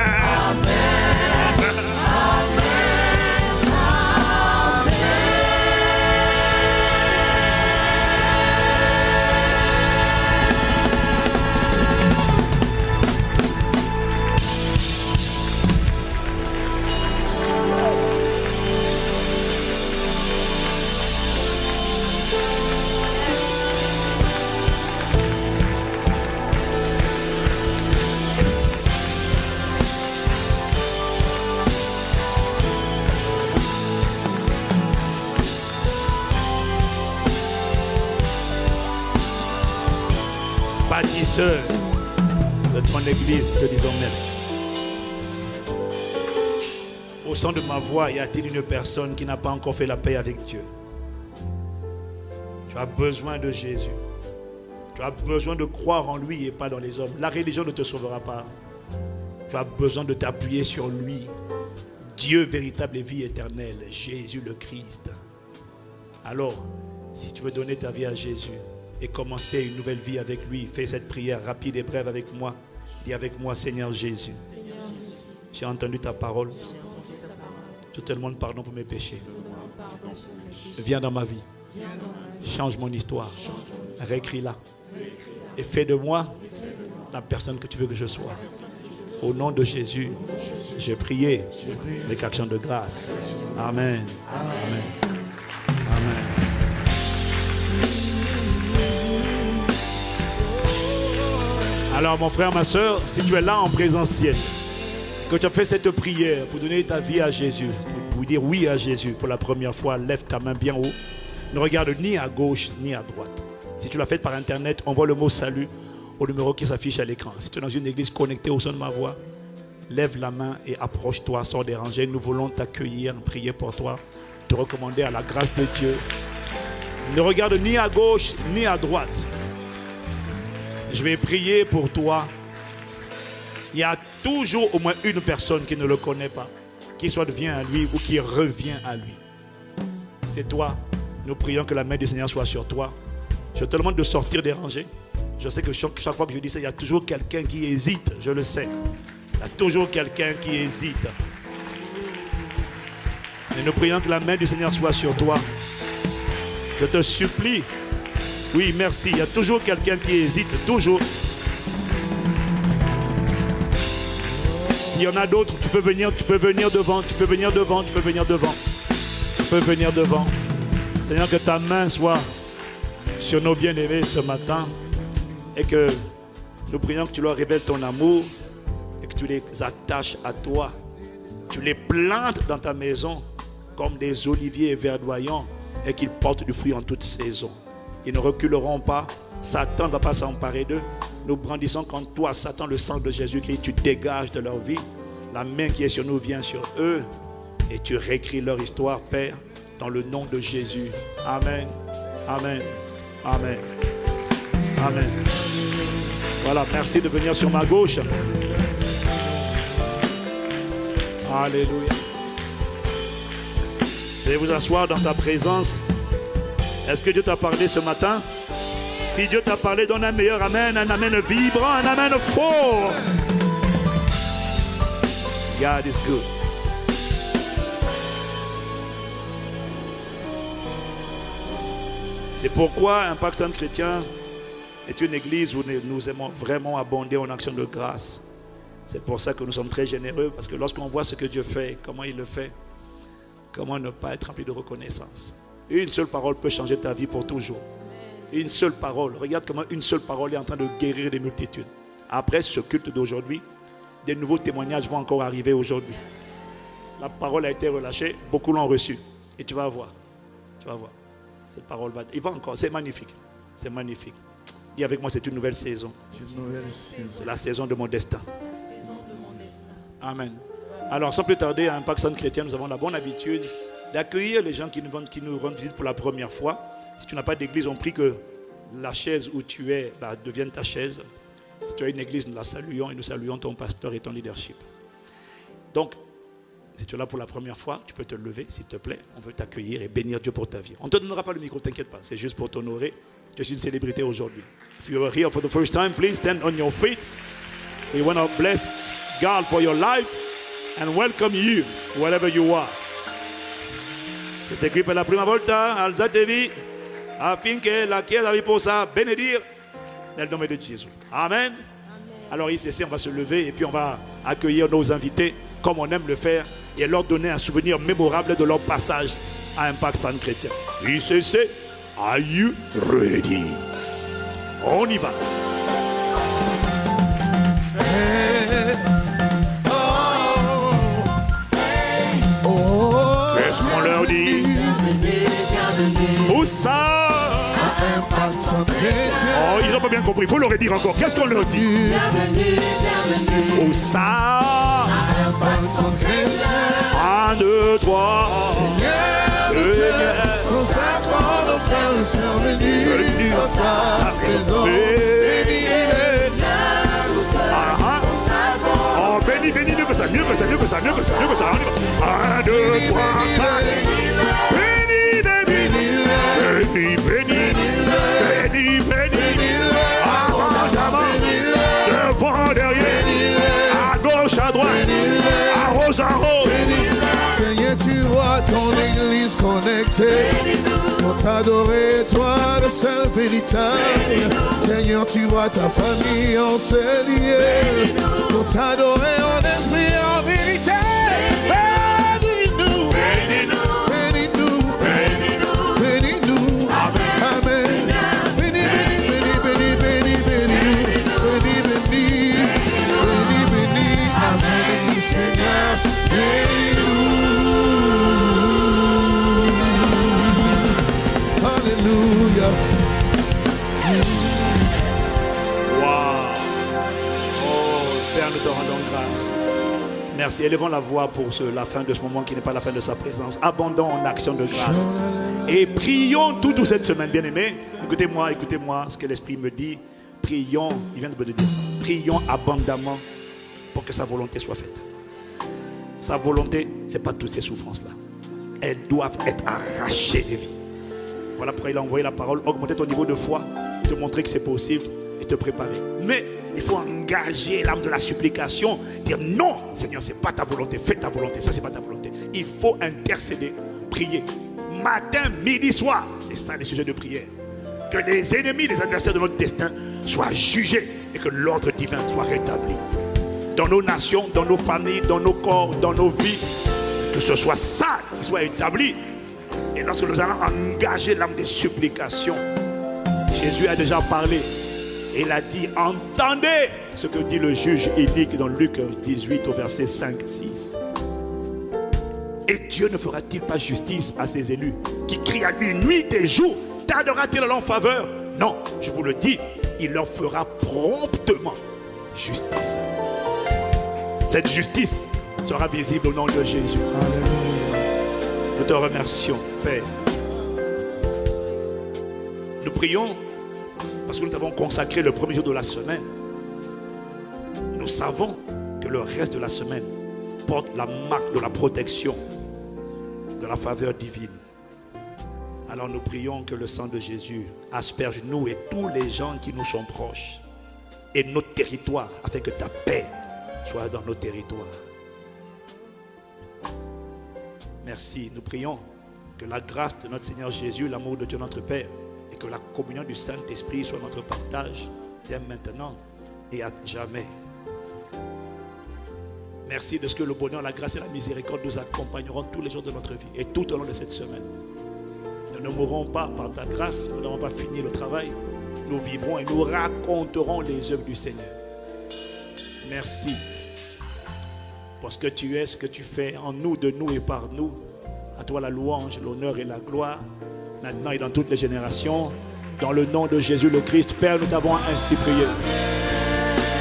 Bâtisseur de ton église, te disons merci. Au son de ma voix, y a-t-il une personne qui n'a pas encore fait la paix avec Dieu? Tu as besoin de Jésus. Tu as besoin de croire en lui et pas dans les hommes. La religion ne te sauvera pas. Tu as besoin de t'appuyer sur lui. Dieu véritable et vie éternelle, Jésus le Christ. Alors, Si tu veux donner ta vie à Jésus et commencer une nouvelle vie avec lui, fais cette prière rapide et brève avec moi. Dis avec moi, Seigneur Jésus, j'ai entendu ta parole. Je te demande pardon pour mes péchés. Viens dans ma vie. Change mon histoire. Réécris-la. Et fais de moi la personne que tu veux que je sois. Au nom de Jésus, j'ai prié avec action de grâce. Amen. Amen. Amen. Alors mon frère, ma soeur, si tu es là en présentiel, que tu as fait cette prière pour donner ta vie à Jésus, pour dire oui à Jésus pour la première fois, lève ta main bien haut. Ne regarde ni à gauche ni à droite. Si tu l'as fait par internet, envoie le mot salut au numéro qui s'affiche à l'écran. Si tu es dans une église connectée au son de ma voix, lève la main et approche-toi sans déranger. Nous voulons t'accueillir, prier pour toi, te recommander à la grâce de Dieu. Ne regarde ni à gauche ni à droite. Je vais prier pour toi. Il y a toujours au moins une personne qui ne le connaît pas, qui soit vient à lui ou qui revient à lui. C'est toi. Nous prions que la main du Seigneur soit sur toi. Je te demande de sortir des rangées. Je sais que chaque fois que je dis ça, il y a toujours quelqu'un qui hésite, je le sais. Il y a toujours quelqu'un qui hésite. Et nous prions que la main du Seigneur soit sur toi. Je te supplie. Oui, merci. Il y a toujours quelqu'un qui hésite, toujours. S'il y en a d'autres, tu peux venir devant, tu peux venir devant, tu peux venir devant. Tu peux venir devant. Seigneur, que ta main soit sur nos bien-aimés ce matin. Et que nous prions que tu leur révèles ton amour et que tu les attaches à toi. Tu les plantes dans ta maison comme des oliviers verdoyants et qu'ils portent du fruit en toute saison. Ils ne reculeront pas. Satan ne va pas s'emparer d'eux. Nous brandissons contre toi, Satan, le sang de Jésus-Christ. Tu dégages de leur vie. La main qui est sur nous vient sur eux et tu réécris leur histoire, Père, dans le nom de Jésus. Amen. Amen. Amen. Amen. Voilà, merci de venir sur ma gauche. Alléluia. Veuillez vous asseoir dans sa présence. Est-ce que Dieu t'a parlé ce matin? Si Dieu t'a parlé, donne un meilleur amen, un amen vibrant, un amen fort. God is good. C'est pourquoi Impact Centre Chrétien est une église où nous aimons vraiment abonder en action de grâce. C'est pour ça que nous sommes très généreux, parce que lorsqu'on voit ce que Dieu fait, comment il le fait, comment ne pas être rempli de reconnaissance. Une seule parole peut changer ta vie pour toujours. Une seule parole. Regarde comment une seule parole est en train de guérir des multitudes. Après ce culte d'aujourd'hui, des nouveaux témoignages vont encore arriver aujourd'hui. La parole a été relâchée, beaucoup l'ont reçue. Et tu vas voir. Tu vas voir. Cette parole va... Il va encore. C'est magnifique. C'est magnifique. Dis avec moi, c'est une nouvelle saison. C'est la saison de mon destin. Amen. Alors, sans plus tarder, à Impact Centre Chrétien, nous avons la bonne habitude d'accueillir les gens qui nous rendent visite pour la première fois. Si tu n'as pas d'église, on prie que la chaise où tu es devienne ta chaise. Si tu as une église, nous la saluons et nous saluons ton pasteur et ton leadership. Donc, si tu es là pour la première fois, tu peux te lever, s'il te plaît. On veut t'accueillir et bénir Dieu pour ta vie. On ne te donnera pas le micro, t'inquiète pas. C'est juste pour t'honorer. Tu es une célébrité aujourd'hui. If you are here for the first time, please stand on your feet. We want to bless God for your life and welcome you wherever you are. C'est écrit per la prima volta, alzatevi affinché la Chiesa vi possa benedire nel nome di Gesù. Amen. Alors ici, on va se lever et puis on va accueillir nos invités comme on aime le faire et leur donner un souvenir mémorable de leur passage à Impact Centre Chrétien. ICC, are you ready? On y va. Qu'est-ce qu'on leur dit? Où ça? Oh, ils n'ont pas bien compris. Il faut leur dire encore. Qu'est-ce qu'on leur dit? Où ça? 1, 2, 3. Seigneur, consacrons nos frères et sœurs venus dans ta présence. Oh, bénis, bénis, mieux que ça, mieux que ça, mieux que ça, mieux que ça, mieux que ça. 1, 2, 3, 4. Bénis, bénis, bénis, bénis. Pour t'adorer, toi le seul véritable. Seigneur, tu vois ta famille en ce lieu. Pour t'adorer en esprit et en vérité. Bénis-nous, bénis-nous, bénis-nous, bénis-nous. Amen. Bénis, bénis, bénis, bénis, bénis, bénis, bénis, bénis, bénis, bénis. Amen, Seigneur, bénis-nous. Alléluia. Waouh. Oh, Père, nous te rendons grâce. Merci. Élevons la voix pour la fin de ce moment qui n'est pas la fin de sa présence. Abondons en action de grâce. Et prions toute cette semaine, bien-aimés. Écoutez-moi ce que l'Esprit me dit. Prions, il vient de me dire ça. Prions abondamment pour que sa volonté soit faite. Sa volonté, ce n'est pas toutes ces souffrances-là. Elles doivent être arrachées des vies. Voilà pourquoi il a envoyé la parole, augmenter ton niveau de foi, te montrer que c'est possible et te préparer. Mais il faut engager l'âme de la supplication, dire non, Seigneur, ce n'est pas ta volonté, fais ta volonté, ça c'est pas ta volonté. Il faut intercéder, prier. Matin, midi, soir, c'est ça les sujets de prière. Que les ennemis, les adversaires de notre destin soient jugés et que l'ordre divin soit rétabli. Dans nos nations, dans nos familles, dans nos corps, dans nos vies, que ce soit ça qui soit établi. Et lorsque nous allons engager l'âme des supplications, Jésus a déjà parlé. Et il a dit, entendez ce que dit le juge inique dans Luc 18 au verset 5-6. Et Dieu ne fera-t-il pas justice à ses élus qui crient à lui nuit et jour? Tardera-t-il à leur faveur? Non, je vous le dis, il leur fera promptement justice. Cette justice sera visible au nom de Jésus. Alléluia. Nous te remercions, Père. Nous prions parce que nous t'avons consacré le premier jour de la semaine. Nous savons que le reste de la semaine porte la marque de la protection, de la faveur divine. Alors nous prions que le sang de Jésus asperge nous et tous les gens qui nous sont proches et notre territoire afin que ta paix soit dans nos territoires. Merci. Nous prions que la grâce de notre Seigneur Jésus, l'amour de Dieu notre Père et que la communion du Saint-Esprit soit notre partage dès maintenant et à jamais. Merci de ce que le bonheur, la grâce et la miséricorde nous accompagneront tous les jours de notre vie et tout au long de cette semaine. Nous ne mourrons pas par ta grâce, nous n'avons pas fini le travail. Nous vivrons et nous raconterons les œuvres du Seigneur. Merci. Parce que tu es ce que tu fais en nous, de nous et par nous. À toi la louange, l'honneur et la gloire, maintenant et dans toutes les générations. Dans le nom de Jésus le Christ, Père, nous t'avons ainsi prié.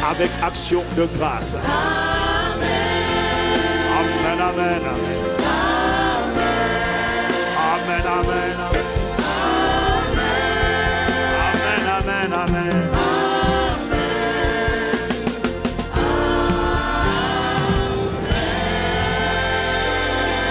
Avec action de grâce. Amen, amen, amen. Amen, amen, amen.